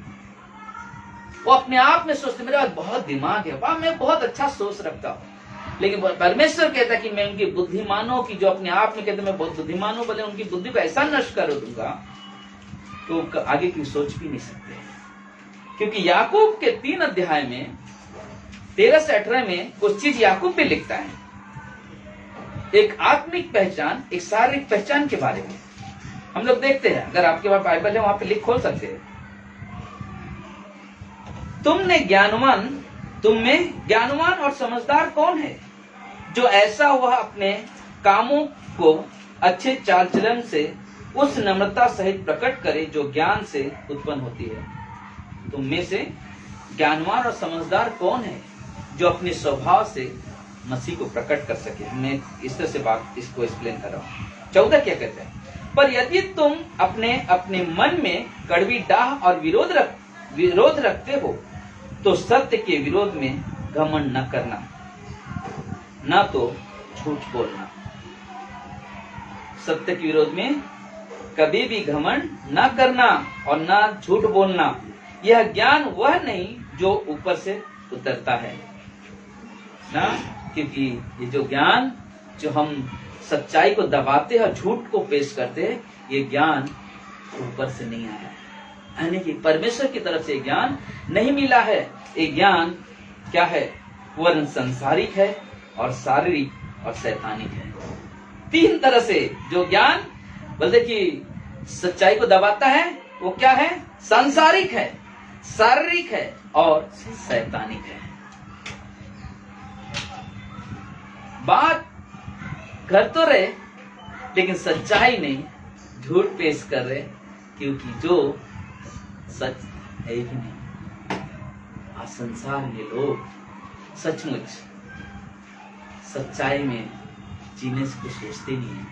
[SPEAKER 1] वो अपने आप में सोचते मेरे पास बहुत दिमाग है, वाह मैं बहुत अच्छा सोच रखता हूँ, लेकिन परमेश्वर कहता है कि मैं उनकी बुद्धिमानों की, जो अपने आप में कहते मैं बहुत बुद्धिमान हूं, बोले उनकी बुद्धि को ऐसा नष्ट कर दूंगा तो आगे की सोच भी नहीं सकते। क्योंकि याकूब के 3 अध्याय में 13 से 18 में कुछ चीज याकूब भी लिखता है, एक आत्मिक पहचान, एक शारीरिक पहचान के बारे में। हम लोग देखते हैं, अगर आपके पास बाइबल है वहां पे लिख खोल सकते हैं। तुम में ज्ञानवान और समझदार कौन है, जो ऐसा वह अपने कामों को अच्छे चाल चलन से उस नम्रता सहित प्रकट करे जो ज्ञान से उत्पन्न होती है। तुम में से ज्ञानवान और समझदार कौन है, जो अपने स्वभाव से मसीह को प्रकट कर सके। मैं इस तरह से बात इसको एक्सप्लेन कर रहा हूँ। 14 क्या कहते हैं, पर यदि तुम अपने मन में कड़वी डाह और विरोध रखते हो, तो सत्य के विरोध में घमंड न करना, न तो झूठ बोलना। सत्य के विरोध में कभी भी घमंड न करना और न झूठ बोलना। यह ज्ञान वह नहीं जो ऊपर से उतरता है ना, क्योंकि ये जो ज्ञान, जो हम सच्चाई को दबाते हैं, झूठ को पेश करते हैं, ये ज्ञान ऊपर से नहीं आया, यानी कि परमेश्वर की तरफ से ज्ञान नहीं मिला है। ये ज्ञान क्या है, वरन संसारिक है और शारीरिक और शैतानिक है। 3 तरह से जो ज्ञान बोलते कि सच्चाई को दबाता है, वो क्या है, सांसारिक है, शारीरिक है और शैतानिक है। बात कर तो रहे लेकिन सच्चाई नहीं, झूठ पेश कर रहे, क्योंकि जो सच है ही नहीं। आज संसार में लोग सचमुच सच्चाई में जीने से कुछ सोचते नहीं है,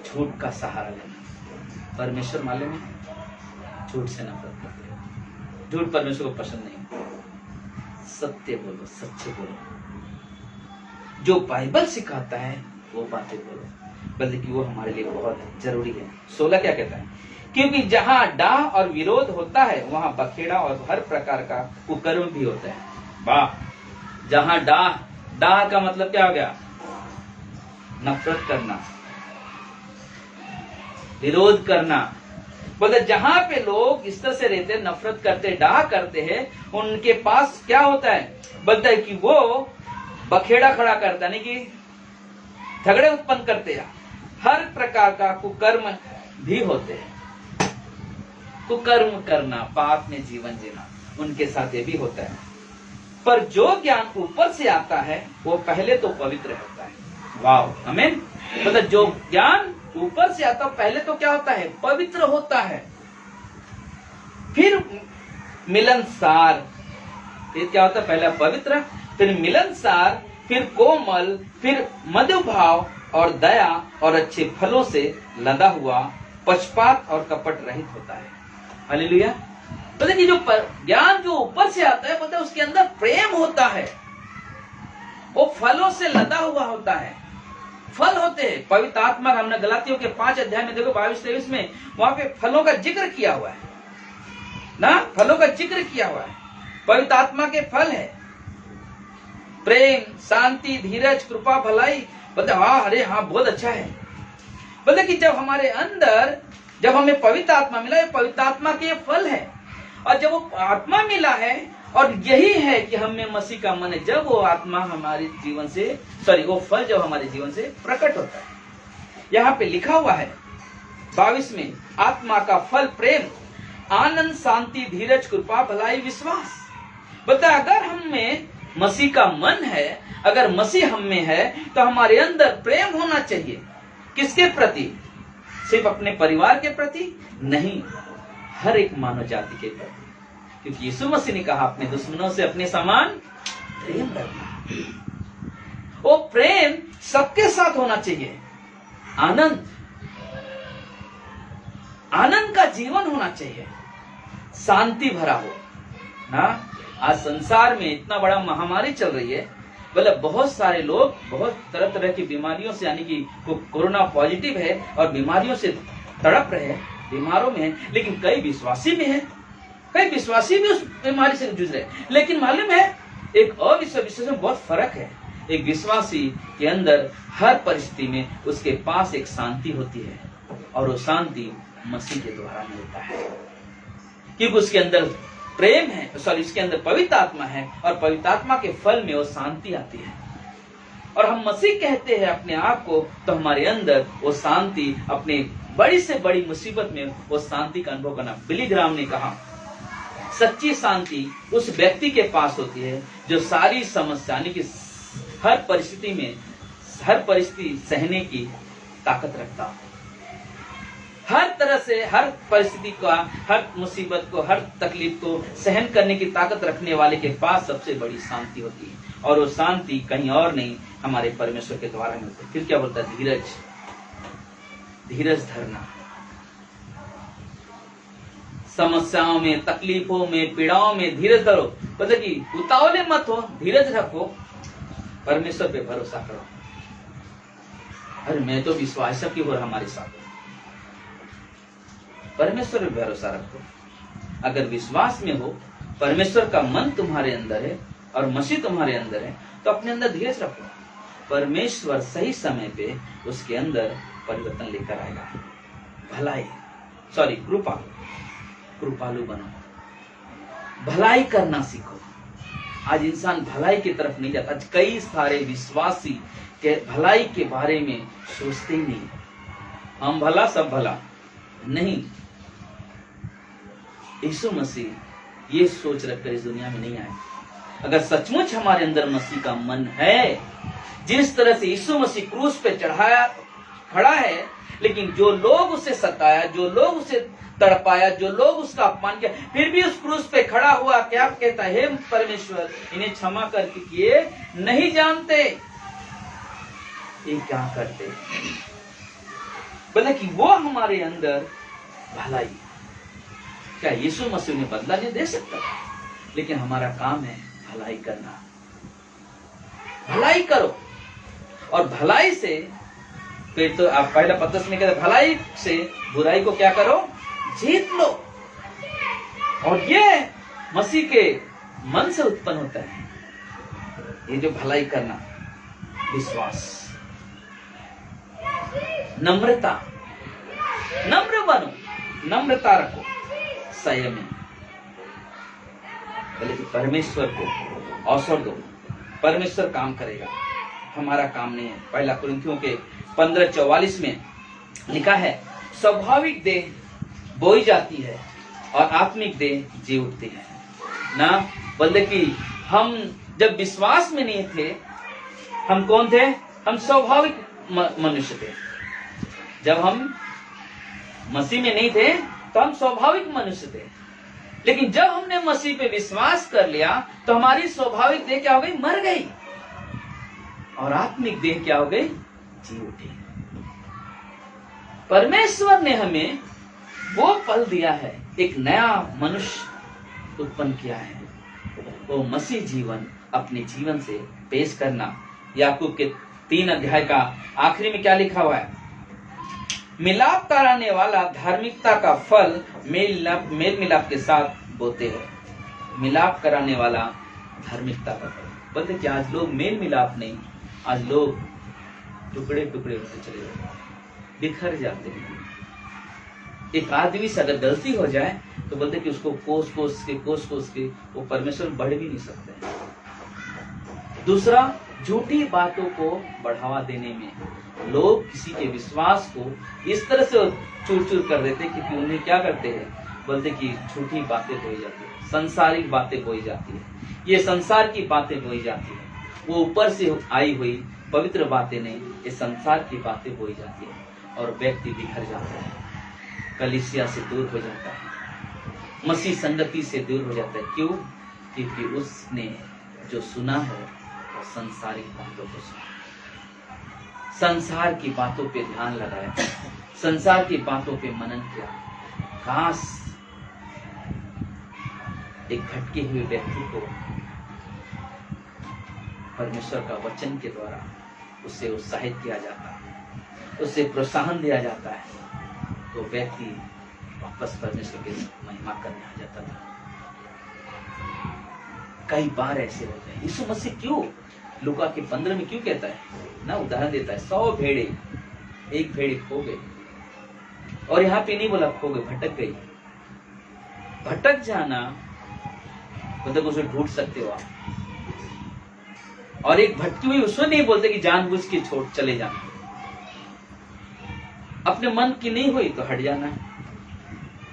[SPEAKER 1] झूठ का सहारा लेना। परमेश्वर मालूम है झूठ से नफरत करते हैं, झूठ परमेश्वर को पसंद नहीं। सत्य बोलो, सच्चे बोलो, जो बाइबल सिखाता है वो बातें बोलो, बल्कि वो हमारे लिए बहुत जरूरी है। 16 क्या कहता है, क्योंकि जहां डाह और विरोध होता है वहां बखेड़ा और हर प्रकार का कुकर्म भी होता है। वाह, जहां डाह, डाह का मतलब क्या हो गया? नफरत करना, विरोध करना। बोले जहां पे लोग इस तरह से रहते, नफरत करते, डाह करते हैं, उनके पास क्या होता है? बोलता है कि वो बखेड़ा खड़ा करता है, नहीं कि झगड़े उत्पन्न करते हैं। हर प्रकार का कुकर्म भी होते हैं। कुकर्म करना, पाप में जीवन जीना, उनके साथ ये भी होता है। पर जो ज्ञान ऊपर से आता है वो पहले तो पवित्र होता है। वाह, आमीन। मतलब जो ज्ञान ऊपर से आता है पहले तो क्या होता है? पवित्र होता है। फिर मिलनसार, फिर क्या होता है? पहले पवित्र, फिर मिलनसार, फिर कोमल, फिर मधुभाव और दया और अच्छे फलों से लदा हुआ, पक्षपात और कपट रहित होता है। हालेलुया। तो देखिए, जो ज्ञान जो ऊपर से आता है, पता है उसके अंदर प्रेम होता है, वो फलों से लदा हुआ होता है। फल होते हैं पवित्र आत्मा का। हमने गलातियों के 5 अध्याय में देखो 22-23 में वहां पे फलों का जिक्र किया हुआ है ना, फलों का जिक्र किया हुआ है। पवित्र आत्मा के फल है प्रेम, शांति, धीरज, कृपा, भलाई। बोलते हाँ, अरे हाँ, बहुत अच्छा है। बोलते कि जब हमारे अंदर, जब हमें पवित्र आत्मा मिला, ये पवित्र आत्मा के फल है। और जब वो आत्मा मिला है, और यही है कि हमें मसीह का मन है, जब वो आत्मा हमारे जीवन से, वो फल जब हमारे जीवन से प्रकट होता है। यहाँ पे लिखा हुआ है 22 में, आत्मा का फल प्रेम, आनंद, शांति, धीरज, कृपा, भलाई, विश्वास। बता, अगर हम में मसीह का मन है, अगर मसीह हम में है, तो हमारे अंदर प्रेम होना चाहिए। किसके प्रति? सिर्फ अपने परिवार के प्रति नहीं, हर एक मानव जाति के प्रति। क्योंकि यीशु मसीह ने कहा, अपने दुश्मनों से अपने समान प्रेम करना। वो प्रेम सबके साथ होना चाहिए। आनंद, आनंद का जीवन होना चाहिए। शांति भरा हो ना। आज संसार में इतना बड़ा महामारी चल रही है, मतलब बहुत सारे लोग बहुत तरह तरह की बीमारियों से, यानी कि कोरोना पॉजिटिव है और बीमारियों से तड़प रहे हैं, बीमारों में है। लेकिन कई विश्वासी में है, कई विश्वासी भी उस बीमारी से जूझ रहे हैं। लेकिन मालूम है, एक अविश्वासी में बहुत फर्क है। एक विश्वासी के अंदर हर परिस्थिति में उसके पास एक शांति होती है, और वो शांति मसीह के द्वारा मिलता है, क्योंकि उसके अंदर प्रेम है, उसके अंदर पवित्र आत्मा है, और पवित्र आत्मा के फल में वो शांति आती है। और हम मसीह कहते हैं अपने आप को, तो हमारे अंदर वो शांति, अपने बड़ी से बड़ी मुसीबत में वो शांति का अनुभव करना। बिली ग्राम ने कहा, सच्ची शांति उस व्यक्ति के पास होती है जो सारी समस्या, यानी कि हर परिस्थिति में, हर परिस्थिति सहने की ताकत रखता है। हर तरह से, हर परिस्थिति का, हर मुसीबत को, हर तकलीफ को सहन करने की ताकत रखने वाले के पास सबसे बड़ी शांति होती है। और वो शांति कहीं और नहीं, हमारे परमेश्वर के द्वारा मिलती है। फिर क्या बोलता है? धीरज, धीरज धरना। समस्याओं में, तकलीफों में, पीड़ाओं में धीरज धरो। मतलब कि उतावले मत हो, धीरज रखो, परमेश्वर पे भरोसा करो। अरे मैं तो विश्वास की हो हमारे साथ, परमेश्वर पे भरोसा रखो। अगर विश्वास में हो, परमेश्वर का मन तुम्हारे अंदर है और मसीह तुम्हारे अंदर है, तो अपने अंदर धीरज रखो। परमेश्वर सही समय पे उसके अंदर परिवर्तन लेकर आएगा। भलाई, कृपा, कृपालु बनो, भलाई करना सीखो। आज इंसान भलाई की तरफ नहीं जाता। आज कई सारे विश्वासी के भलाई के बारे में सोचते ही नहीं। हम भला, सब भला नहीं। यीशु मसीह ये सोच रखकर इस दुनिया में नहीं आए। अगर सचमुच हमारे अंदर मसीह का मन है, जिस तरह से यीशु मसीह क्रूस पे चढ़ाया खड़ा है, लेकिन जो लोग उसे सताया, जो लोग उसे तड़पाया, जो लोग उसका अपमान किया, फिर भी उस क्रूस पे खड़ा हुआ क्या कहता है? हे परमेश्वर, इन्हें क्षमा करके किए नहीं जानते ये क्या करते। बोले कि वो हमारे अंदर भलाई, क्या यीशु मसीह ने बदला नहीं दे सकता? लेकिन हमारा काम है भलाई करना। भलाई करो, और भलाई से, फिर तो आप पहला पत्रस में कहते भलाई से बुराई को क्या करो? जीत लो। और ये मसीह के मन से उत्पन्न होता है। ये जो भलाई करना, विश्वास, नम्रता, नम्र बनो, नम्रता रखो, संयमी। बोले कि परमेश्वर को अवसर दो, परमेश्वर काम करेगा, हमारा काम नहीं है। पहला कुरिन्थियों के 15:44 में लिखा है, स्वाभाविक देह बोई जाती है और आत्मिक देह जी उठती है ना। बोले कि हम जब विश्वास में नहीं थे, हम कौन थे? हम स्वाभाविक मनुष्य थे। जब हम मसीह में नहीं थे तो हम स्वाभाविक मनुष्य थे, लेकिन जब हमने मसीह पे विश्वास कर लिया तो हमारी स्वाभाविक देह क्या हो गई? मर गई, और आत्मिक देह क्या हो गई? जी उठी। परमेश्वर ने हमें वो पल दिया है, एक नया मनुष्य उत्पन्न किया है, वो मसीह जीवन अपने जीवन से पेश करना। याकूब के 3 अध्याय का आखिरी में क्या लिखा हुआ है? मिलाप कराने वाला धार्मिकता का फल मेल मिलाप के साथ बोते हैं। मिलाप कराने वाला धार्मिकता का फल। बोलते कि आज लोग मेल मिलाप नहीं, आज लोग टुकड़े टुकड़े होते चले जाते हैं, बिखर जाते हैं। एक आदमी से अगर गलती हो जाए तो बोलते कि उसको कोस कोस के वो परमेश्वर बढ़ भी नहीं सकते। दूसरा, झूठी बातों को बढ़ावा देने में लोग किसी के विश्वास को इस तरह से चूर चूर कर देते हैं कि उन्हें क्या करते हैं? बोलते कि झूठी बातें बोई जाती है, संसारिक बातें बोई जाती है, ये संसार की बातें बोई जाती है, वो ऊपर से आई हुई पवित्र बातें नहीं, ये संसार की बातें बोई जाती है, और व्यक्ति बिखर जाता है, कलीसिया से दूर हो जाता है, मसीह संगति से दूर हो जाता है। क्यों? क्योंकि उसने जो सुना है वो संसारिक बातों को सुना, संसार की बातों पे ध्यान लगाया, संसार की बातों पे मनन किया। काश एक भटके हुए व्यक्ति को परमेश्वर का वचन के द्वारा उसे उत्साहित किया जाता है, उसे प्रोत्साहन दिया जाता है, तो व्यक्ति वापस परमेश्वर की महिमा करने आ जाता था। कई बार ऐसे होते हैं। यीशु मसीह क्यों लूका के 15 में क्यों कहता है ना, उदाहरण देता है, 100 भेड़े, एक भेड़ी खो गई, और यहाँ पे नहीं बोला खो गई, भटक गई। भटक जाना मतलब उसे ढूंढ सकते हो आप, और एक भटकी हुई उसमें नहीं बोलते कि जानबूझ के छोड़ चले जाना, अपने मन की नहीं हुई तो हट जाना,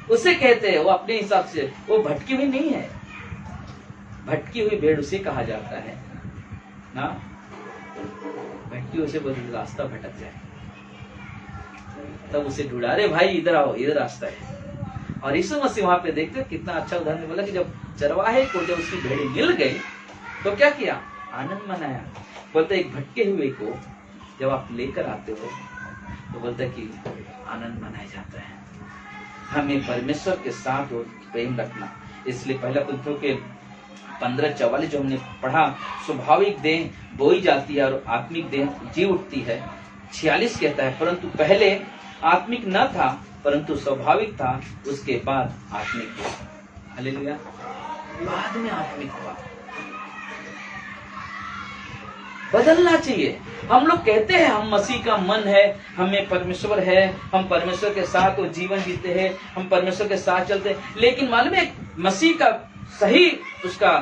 [SPEAKER 1] उसे कहते हैं वो अपने हिसाब से, वो भटकी हुई नहीं है। भटकी हुई भेड़ उसे कहा जाता है ना, भटकी उसे बोलते रास्ता भटक जाए तब उसे ढूंढा, अरे भाई इधर आओ, इधर रास्ता है। और यीशु मसीह वहां पे देखते कितना अच्छा उदाहरण बोला कि जब चरवाहे को जब उसकी भेड़ मिल गई तो क्या किया? आनंद मनाया। बोलते एक भटके हुए को जब आप लेकर आते हो तो बोलते कि आनंद मनाया जाता है। हमें परमेश्वर के साथ प्रेम रखना, इसलिए पहला कुरिन्थियों के 15:44 जो हमने पढ़ा, स्वाभाविक देह बोई जाती है और आत्मिक देह जी उठती है। 46 कहता है, परंतु पहले आत्मिक न था परंतु स्वाभाविक था, उसके बाद आत्मिक हुआ। हालेलुया। बाद में आत्मिक हुआ। बदलना चाहिए। हम लोग कहते हैं हम मसीह का मन है, हमें परमेश्वर है, हम परमेश्वर के साथ वो जीवन जीते हैं, हम परमेश्वर के साथ चलते हैं, लेकिन मालूम है मसीह का सही उसका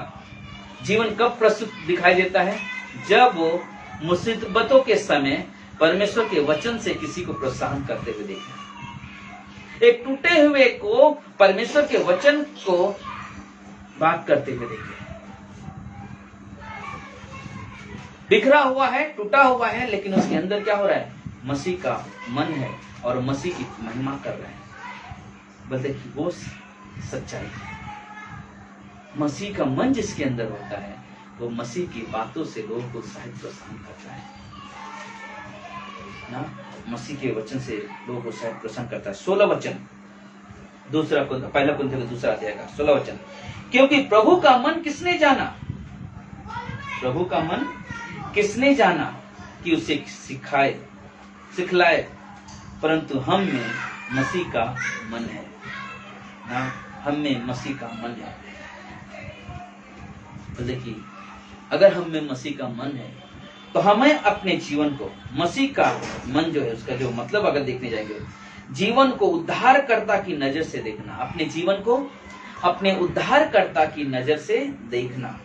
[SPEAKER 1] जीवन कब प्रस्तुत दिखाई देता है? जब वो मुसीबतों के समय परमेश्वर के वचन से किसी को प्रोत्साहन करते हुए देखे। एक टूटे हुए को परमेश्वर के वचन को बात करते हुए देखे। बिखरा हुआ है, टूटा हुआ है, लेकिन उसके अंदर क्या हो रहा है? मसीह का मन है और मसीह की महिमा कर रहा है। बोलते कि वो सच्चाई है। मसीह का मन जिसके अंदर होता है वो मसीह की बातों से लोगों को उत्साहित प्रोत्साहन करता है ना, मसीह के वचन से लोगों को उत्साहित प्रोत्साहन करता है। 16 वचन, पहला कुरिन्थियों का 2 अध्याय का 16 वचन, क्योंकि प्रभु का मन किसने जाना? प्रभु का मन किसने जाना कि उसे सिखलाए, परंतु हम में मसीह का मन है ना, हम में मसीह का मन है। बोले कि अगर हम में मसीह का मन है तो हमें अपने जीवन को, मसीह का मन जो है उसका जो मतलब अगर देखने जाएंगे, जीवन को उद्धारकर्ता की नजर से देखना, अपने जीवन को अपने उद्धारकर्ता की नजर से देखना।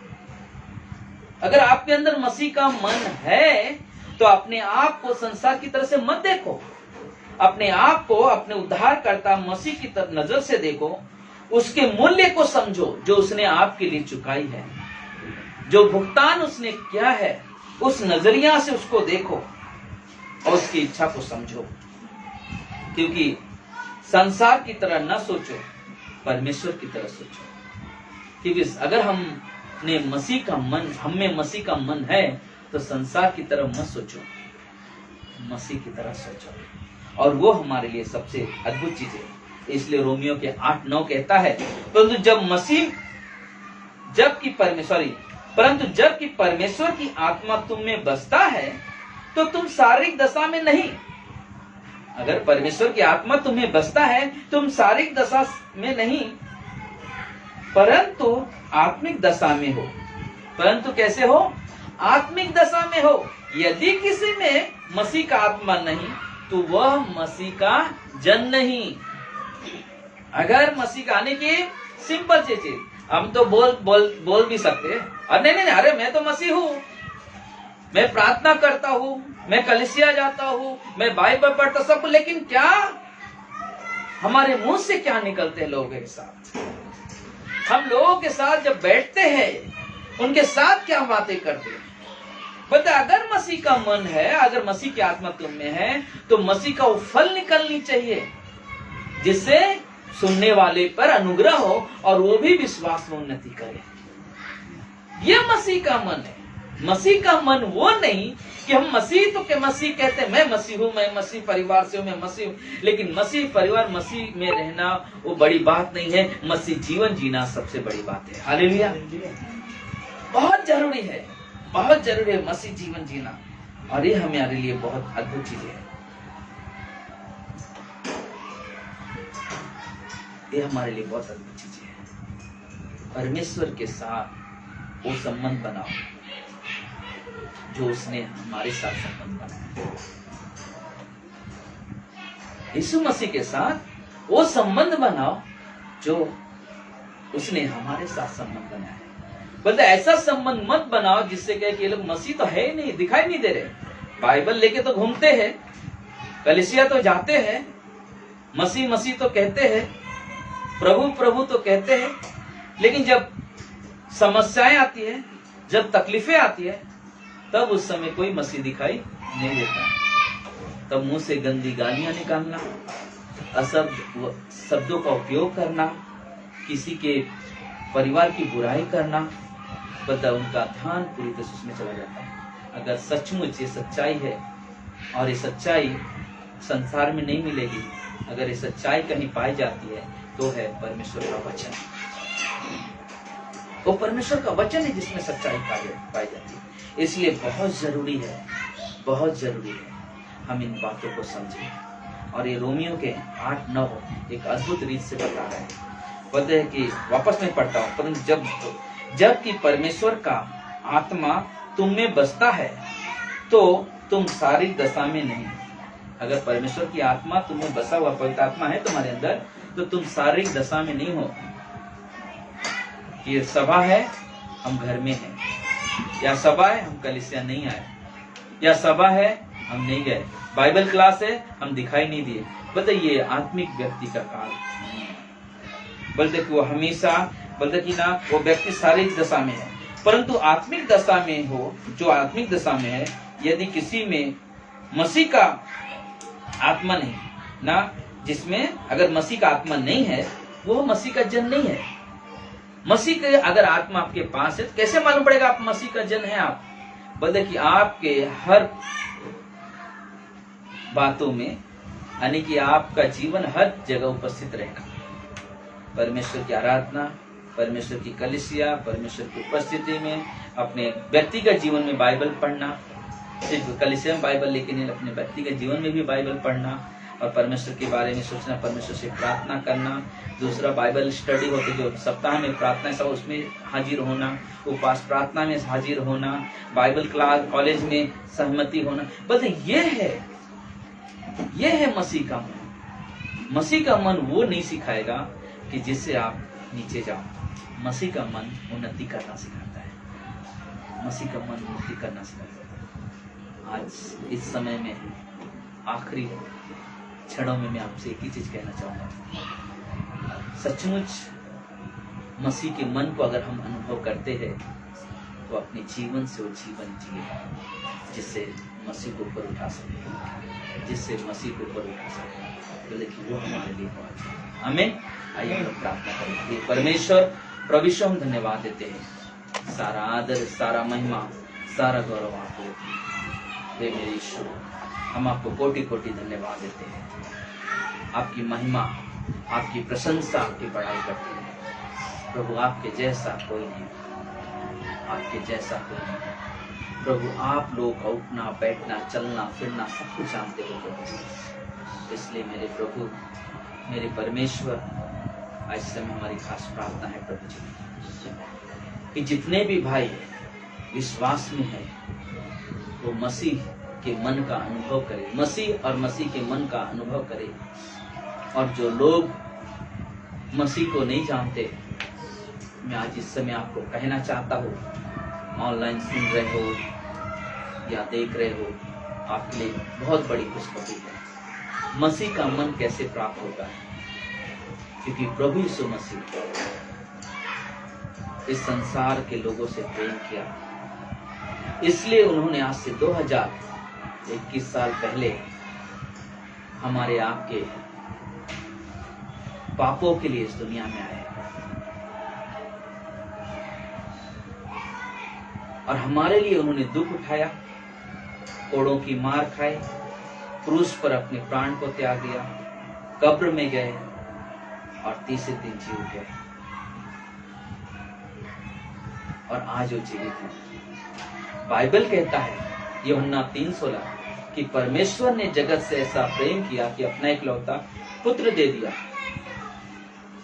[SPEAKER 1] अगर आपके अंदर मसीह का मन है तो अपने आप को संसार की तरह से मत देखो, अपने आप को अपने उद्धारकर्ता मसीह की तरफ नजर से देखो, उसके मूल्य को समझो जो उसने आपके लिए चुकाई है, जो भुगतान उसने किया है, उस नजरिया से उसको देखो और उसकी इच्छा को समझो। क्योंकि संसार की तरह न सोचो, परमेश्वर की तरह सोचो। क्योंकि अगर हमने मसीह का मन, हम में मसीह का मन है तो संसार की तरह मत सोचो, मसीह की तरह सोचो, और वो हमारे लिए सबसे अद्भुत चीज है। इसलिए रोमियो के 8-9 कहता है, परंतु जबकि परमेश्वर की आत्मा तुम में बसता है तो तुम शारीरिक दशा में नहीं। अगर परमेश्वर की आत्मा तुम्हें बसता है, तुम शारीरिक दशा में नहीं, परंतु आत्मिक दशा में हो। परंतु कैसे हो? आत्मिक दशा में हो। यदि किसी में मसीह का आत्मा नहीं तो वह मसीह का जन नहीं। अगर मसीह का आने की सिंपल चीज, हम तो बोल भी सकते हैं, अरे नहीं, अरे मैं तो मसीह हूँ, मैं प्रार्थना करता हूँ, मैं कलीसिया जाता हूँ, मैं बाइबल पढ़ता सब, लेकिन क्या हमारे मुंह से क्या निकलते हैं लोगों के साथ? हम लोगों के साथ जब बैठते हैं, उनके साथ क्या बातें करते हैं? बता, अगर मसीह का मन है, अगर मसीह की आत्मा तुम में है, तो मसीह का वो फल निकलनी चाहिए जिससे सुनने वाले पर अनुग्रह हो और वो भी विश्वास में उन्नति करे। ये मसीह का मन है। मसीह का मन वो नहीं कि हम मसीह तो के मसीह कहते हैं, मैं मसीह हूँ, मैं मसीह परिवार से हूँ, मैं मसीह हूँ, लेकिन मसीह परिवार, मसीह में रहना वो बड़ी बात नहीं है। मसीह जीवन जीना सबसे बड़ी बात है। हालेलुया। बहुत जरूरी है, बहुत जरूरी है मसीह जीवन जीना, और ये हमारे लिए बहुत अद्भुत चीज है। ये हमारे लिए बहुत अद्भुत चीज है। परमेश्वर के साथ वो संबंध बनाओ जो उसने हमारे साथ संबंध बनाया। यीशु मसीह के साथ वो संबंध बनाओ जो उसने हमारे साथ संबंध बनाया है। बोलते ऐसा संबंध मत बनाओ जिससे कहे कि ये लोग मसीह तो है ही नहीं, दिखाई नहीं दे रहे, बाइबल लेके तो घूमते हैं, कलीसिया तो जाते हैं, मसीह मसीह तो कहते हैं, प्रभु प्रभु तो कहते हैं, लेकिन जब समस्याएं आती है, जब तकलीफें आती है, तब उस समय कोई मसीह दिखाई नहीं देता। तब मुंह से गंदी गालियां निकालना, अशब्द शब्दों का उपयोग करना, किसी के परिवार की बुराई करना, बता उनका ध्यान पूरी तरह उसमें चला जाता है। अगर सचमुच ये सच्चाई है, और ये सच्चाई संसार में नहीं मिलेगी, अगर ये सच्चाई कहीं पाई जाती है तो है परमेश्वर का वचन। वो परमेश्वर का वचन है जिसमें सच्चाई पाई जाती है। इसलिए बहुत जरूरी है, बहुत जरूरी है हम इन बातों को समझें। और ये रोमियो के 8-9 एक अद्भुत रीत से बता रहे हैं। बोलते हैं कि वापस में पढ़ता हूँ, परंतु जबकि परमेश्वर का आत्मा तुम में बसता है तो तुम शारीरिक दशा में नहीं। अगर परमेश्वर की आत्मा तुम में बसा हुआ पवित्र आत्मा है तुम्हारे अंदर, तो तुम शारीरिक दशा में नहीं हो। ये सभा है, हम घर में हैं, या सभा है हम कलीसिया नहीं आए, या सभा है हम नहीं गए, बाइबल क्लास है हम दिखाई नहीं दिए। बताइए आत्मिक व्यक्ति का काल। बोलते कि वो हमेशा, बोलते कि ना वो व्यक्ति शारीरिक दशा में है, परंतु आत्मिक दशा में हो, जो आत्मिक दशा में है, यदि किसी में मसीह का आत्मा नहीं ना, जिसमें अगर मसीह का आत्मा नहीं है, वो मसीह का जन नहीं है। मसीह के अगर आत्मा आपके पास है तो कैसे मालूम पड़ेगा आप मसीह का जन है? आप बोलते कि आपके हर बातों में, यानी कि आपका जीवन हर जगह उपस्थित रहेगा। परमेश्वर की आराधना, परमेश्वर की कलीसिया, परमेश्वर की उपस्थिति में, अपने व्यक्तिगत जीवन में बाइबल पढ़ना, सिर्फ कलीसिया में बाइबल लेके नहीं, अपने व्यक्तिगत जीवन में भी बाइबल पढ़ना, और परमेश्वर के बारे में सोचना, परमेश्वर से प्रार्थना करना। दूसरा बाइबल स्टडी होती जो सप्ताह में प्रार्थना सब उसमें हाजिर होना, उपवास प्रार्थना में हाजिर होना, बाइबल क्लास कॉलेज में सहमति होना। बस ये है मसीह का मन। मसीह का मन वो नहीं सिखाएगा कि जिससे आप नीचे जाओ। मसीह का मन उन्नति करना सिखाता है। मसीह का मन उन्नति करना सिखाता है। आज इस समय में आखिरी क्षणों में मैं आपसे एक ही चीज कहना चाहूंगा। सचमुच मसीह के मन को अगर हम अनुभव करते हैं तो अपने जीवन से वो जीवन जिए जिससे मसीह को ऊपर उठा सके, जिससे मसीह को ऊपर उठा सके। तो लेकिन वो हमारे लिए बहुत है। हमें आइए हम प्रार्थना करें। परमेश्वर प्रभु यीशु हम धन्यवाद देते हैं। सारा आदर, सारा महिमा, सारा गौरव आपको। हे मेरे यीशु, हम आपको कोटि कोटि धन्यवाद देते हैं। आपकी महिमा, आपकी प्रशंसा, आपकी बड़ाई करते हैं। प्रभु आपके जैसा कोई नहीं, आपके जैसा कोई नहीं। प्रभु आप लोग का उठना बैठना चलना फिरना सब कुछ जानते हो प्रभु। इसलिए मेरे प्रभु, मेरे परमेश्वर, आज समय हमारी खास प्रार्थना है प्रभु जी कि जितने भी भाई विश्वास में है वो मसीह के मन का अनुभव करे, मसीह और मसीह के मन का अनुभव करे। और जो लोग मसीह को नहीं जानते, मैं आज इस समय आपको कहना चाहता हूँ, ऑनलाइन सुन रहे हो या देख रहे हो, आपके लिए बहुत बड़ी खुशखबरी है। मसीह का मन कैसे प्राप्त होता है? क्योंकि प्रभु यीशु मसीह इस संसार के लोगों से प्रेम किया, इसलिए उन्होंने आज से 2021 साल पहले हमारे आपके पापों के लिए इस दुनिया में आए और हमारे लिए उन्होंने दुख उठाया, कोड़ों की मार खाई, क्रूस पर अपने प्राण को त्याग दिया, कब्र में गए और तीसरे दिन जी उठे और आज वो जीवित है। बाइबल कहता है यूहन्ना 3:16 कि परमेश्वर ने जगत से ऐसा प्रेम किया कि अपना इकलौता पुत्र दे दिया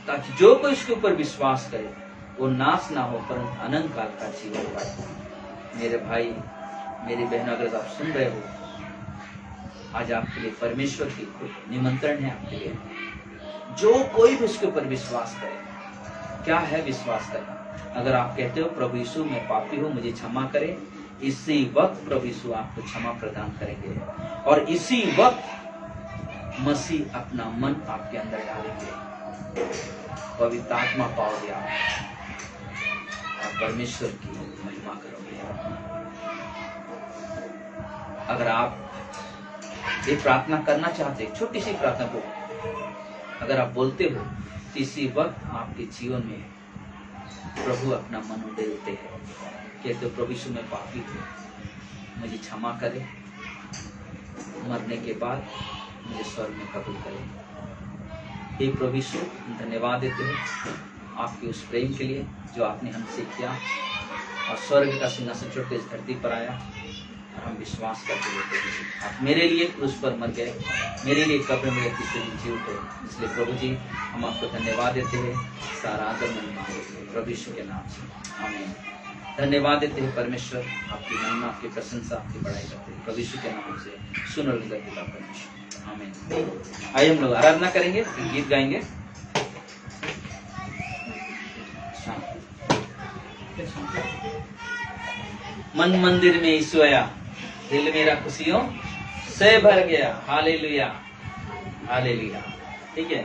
[SPEAKER 1] ताकि जो कोई इसके ऊपर विश्वास करे वो नाश ना हो परंतु अनंत काल का जीवन पाए। मेरे भाई, मेरी बहन, अगर आप सुन रहे हो, आज आपके लिए परमेश्वर की निमंत्रण है आपके लिए, जो कोई भी उसके ऊपर विश्वास करे। क्या है विश्वास करना? अगर आप कहते हो प्रभु यीशु मैं पापी हूँ, मुझे क्षमा करे, इसी वक्त प्रभु यीशु आपको क्षमा प्रदान करेंगे और इसी वक्त मसीह अपना मन आपके अंदर डालेंगे, पवित्र आत्मा पाओगे आप और परमेश्वर की महिमा करोगे। अगर आप ये प्रार्थना करना चाहते, छोटी सी प्रार्थना को अगर आप बोलते हो तो इसी वक्त आपके जीवन में प्रभु अपना मन उड़ेलते हैं। कहते हो प्रभु यीशु मैं पापी हूँ, मुझे क्षमा करे, मरने के बाद मुझे स्वर्ग में कबूल करे। हे प्रभु यीशु, धन्यवाद देते हैं आपके उस प्रेम के लिए जो आपने हमसे किया और स्वर्ग का सिंहासन छोड़ के इस धरती पर आया और हम विश्वास करते हैं आप मेरे लिए क्रूस पर मर गए, मेरे लिए कब्र में तीसरे दिन जी उठे। इसलिए प्रभु जी हम आपको धन्यवाद देते हैं, सारा आदर महिमा प्रभु यीशु के नाम से, आमीन। धन्यवाद देते हैं परमेश्वर, आपकी महिमा, आपकी प्रशंसा, आपकी बड़ाई करते हैं प्रभु यीशु के नाम से। सुन और पिता परमेश्वर, आमीन। आइए हम लोग आराधना करेंगे, गीत गाएंगे। मन मंदिर में यीशु आया, दिल मेरा खुशियों से भर गया। Hallelujah, hallelujah. ठीक है।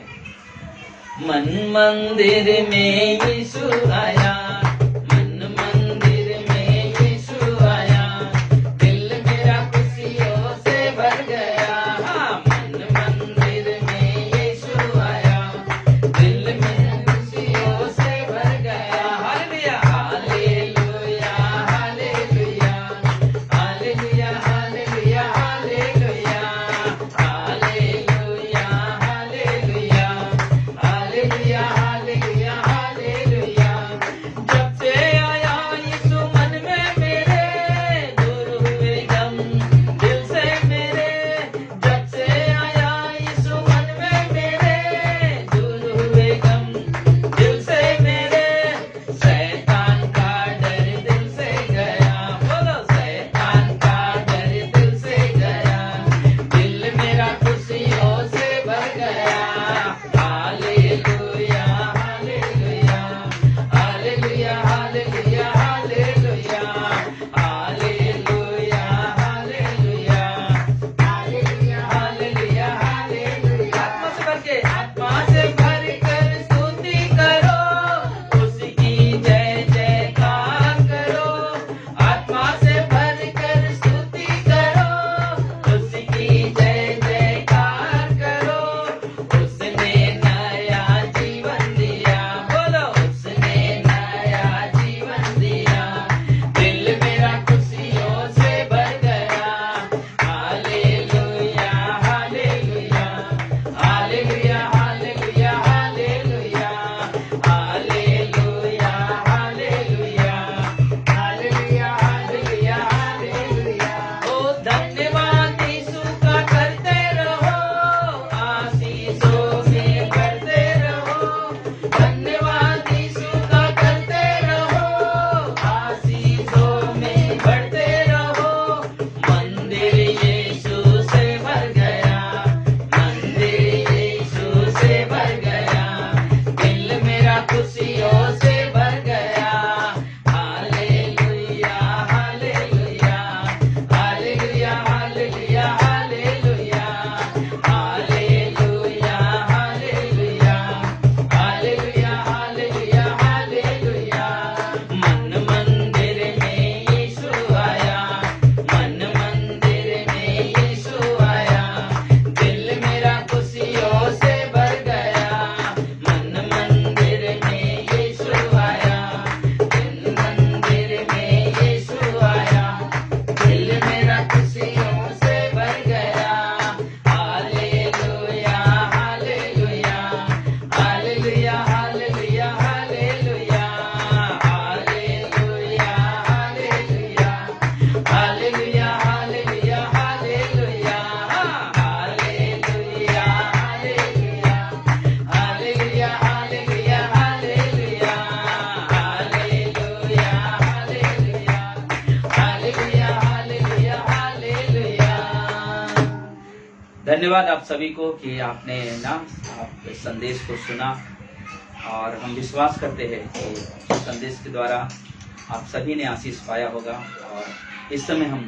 [SPEAKER 1] मन मंदिर में यीशु आया, मन मंदिर में यीशु आया, दिल मेरा खुशियों से भर गया। हाँ, मन मंदिर में यीशु आया, दिल में खुशियों से भर गया। Hallelujah, hallelujah, hallelujah, hallelujah, hallelujah, hallelujah, hallelujah, hallelujah, hallelujah, hallelujah, hallelujah. धन्यवाद आप सभी को कि आपने ना आप इस संदेश को सुना, और हम विश्वास करते हैं कि इस संदेश के द्वारा आप सभी ने आशीष पाया होगा। और इस समय हम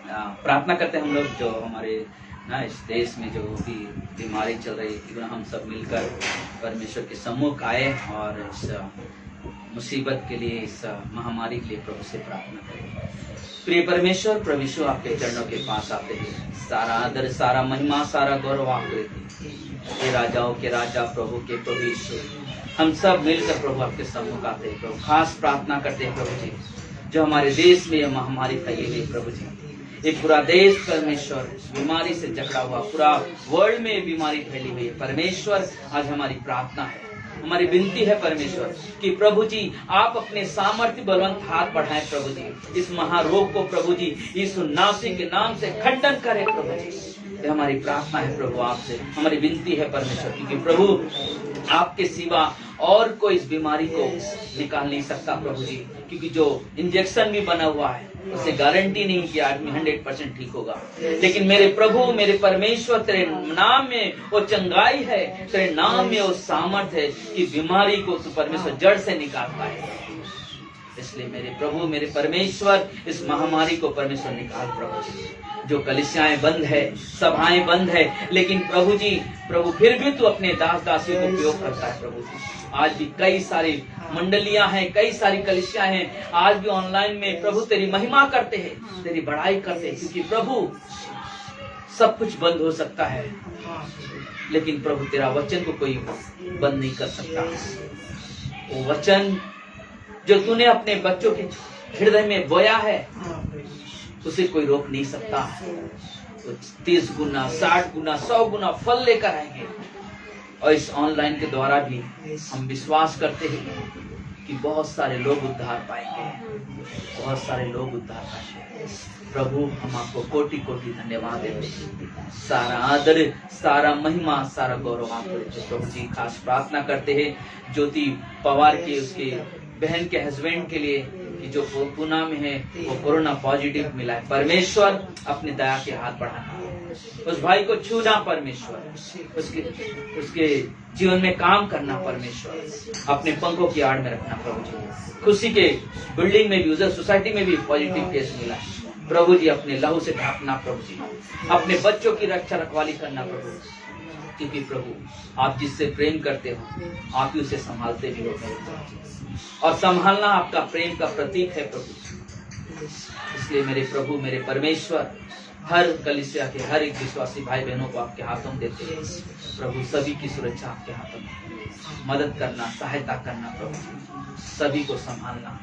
[SPEAKER 1] प्रार्थना करते हैं, हम लोग जो हमारे ना इस देश में जो भी बीमारी चल रही है, हम सब मिलकर परमेश्वर के सम्मुख आए और इस मुसीबत के लिए, इस महामारी के लिए प्रभु से प्रार्थना करें। प्रिय परमेश्वर, प्रभु यीशु आपके चरणों के पास आते हैं। सारा आदर, सारा महिमा, सारा गौरव आपको देते हैं। राजाओं के राजा, प्रभु के प्रभु यीशु, हम सब मिलकर प्रभु आपके सम्मुख आते हैं। प्रभु खास प्रार्थना करते हैं प्रभु जी, जो हमारे देश में यह महामारी फैली हुई प्रभु जी, एक पूरा देश परमेश्वर बीमारी से जकड़ा हुआ, पूरा वर्ल्ड में बीमारी फैली हुई है परमेश्वर। आज हमारी प्रार्थना है, हमारी विनती है परमेश्वर कि प्रभु जी आप अपने सामर्थ्य बलवंत हाथ बढ़ाएं प्रभु जी, इस महारोग को प्रभु जी यीशु नासरी के नाम से खंडन करें प्रभु जी। ये हमारी प्रार्थना है प्रभु आपसे, हमारी विनती है परमेश्वर, क्योंकि प्रभु आपके सिवा और कोई इस बीमारी को निकाल नहीं सकता प्रभु जी, क्योंकि जो इंजेक्शन भी बना हुआ है उसे गारंटी नहीं कि आदमी 100% ठीक होगा। लेकिन मेरे प्रभु, मेरे परमेश्वर, तेरे नाम में वो चंगाई है, तेरे नाम में वो सामर्थ है कि बीमारी को तू परमेश्वर जड़ से निकाल पाए। इसलिए मेरे प्रभु, मेरे परमेश्वर, इस महामारी को परमेश्वर निकाल प्रभु। जो कलीसियाएं बंद है, सभाएं बंद है, लेकिन प्रभु जी, प्रभु फिर भी तू अपने दास दासियों को उपयोग करता है प्रभु जी। आज भी कई सारी मंडलियां हैं, कई सारी कलीसियां हैं, आज भी ऑनलाइन में प्रभु तेरी महिमा करते हैं, तेरी बड़ाई करते हैं, क्योंकि प्रभु सब कुछ बंद हो सकता है, लेकिन प्रभु तेरा वचन को कोई बंद नहीं कर सकता। वो वचन जो तूने अपने बच्चों के हृदय में बोया है, उसे कोई रोक नहीं सकता। तो 30 गुना, 60 गुना, 100 गुना फल लेकर आएंगे। और इस ऑनलाइन के द्वारा भी हम विश्वास करते हैं कि बहुत सारे लोग उद्धार पाएंगे, बहुत सारे लोग उद्धार पाएंगे। प्रभु हम आपको कोटि कोटि धन्यवाद देते हैं। सारा आदर, सारा महिमा, सारा गौरव आपको देते हैं प्रभु जी। खास प्रार्थना करते हैं ज्योति पवार के, उसके बहन के हस्बैंड के लिए, कि जो पुणे में है वो कोरोना पॉजिटिव मिला है। परमेश्वर अपने दया के हाथ बढ़ाना, उस भाई को छूना परमेश्वर, उसके जीवन में काम करना परमेश्वर, अपने पंखों की आड़ में रखना प्रभु जी। खुशी के बिल्डिंग में भी, उधर सोसाइटी में भी पॉजिटिव केस मिला है प्रभु जी, अपने लहू से ढांकना प्रभु जी, अपने बच्चों की रक्षा रखवाली करना प्रभु, क्योंकि प्रभु आप जिससे प्रेम करते हो आप ही उसे संभालते भी हो, और संभालना आपका प्रेम का प्रतीक है प्रभु। इसलिए मेरे प्रभु, मेरे परमेश्वर, हर कलीसिया के हर एक विश्वासी भाई बहनों को आपके हाथों में देते हैं प्रभु। सभी की सुरक्षा आपके हाथों में, मदद करना, सहायता करना प्रभु, सभी को संभालना,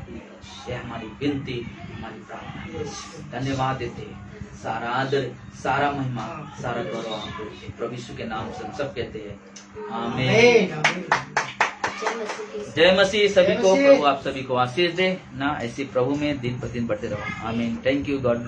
[SPEAKER 1] यह हमारी विनती, हमारी प्रार्थना। धन्यवाद देते हैं, सारा आदर, सारा महिमा, सारा गौरव आपको देते हैं प्रभु यीशु के नाम से हम सब कहते हैं आमीन। जय मसीह। सभी को प्रभु आप सभी को आशीष दे ना, ऐसे प्रभु में दिन प्रतिदिन बढ़ते रहो। आमीन। Thank you God.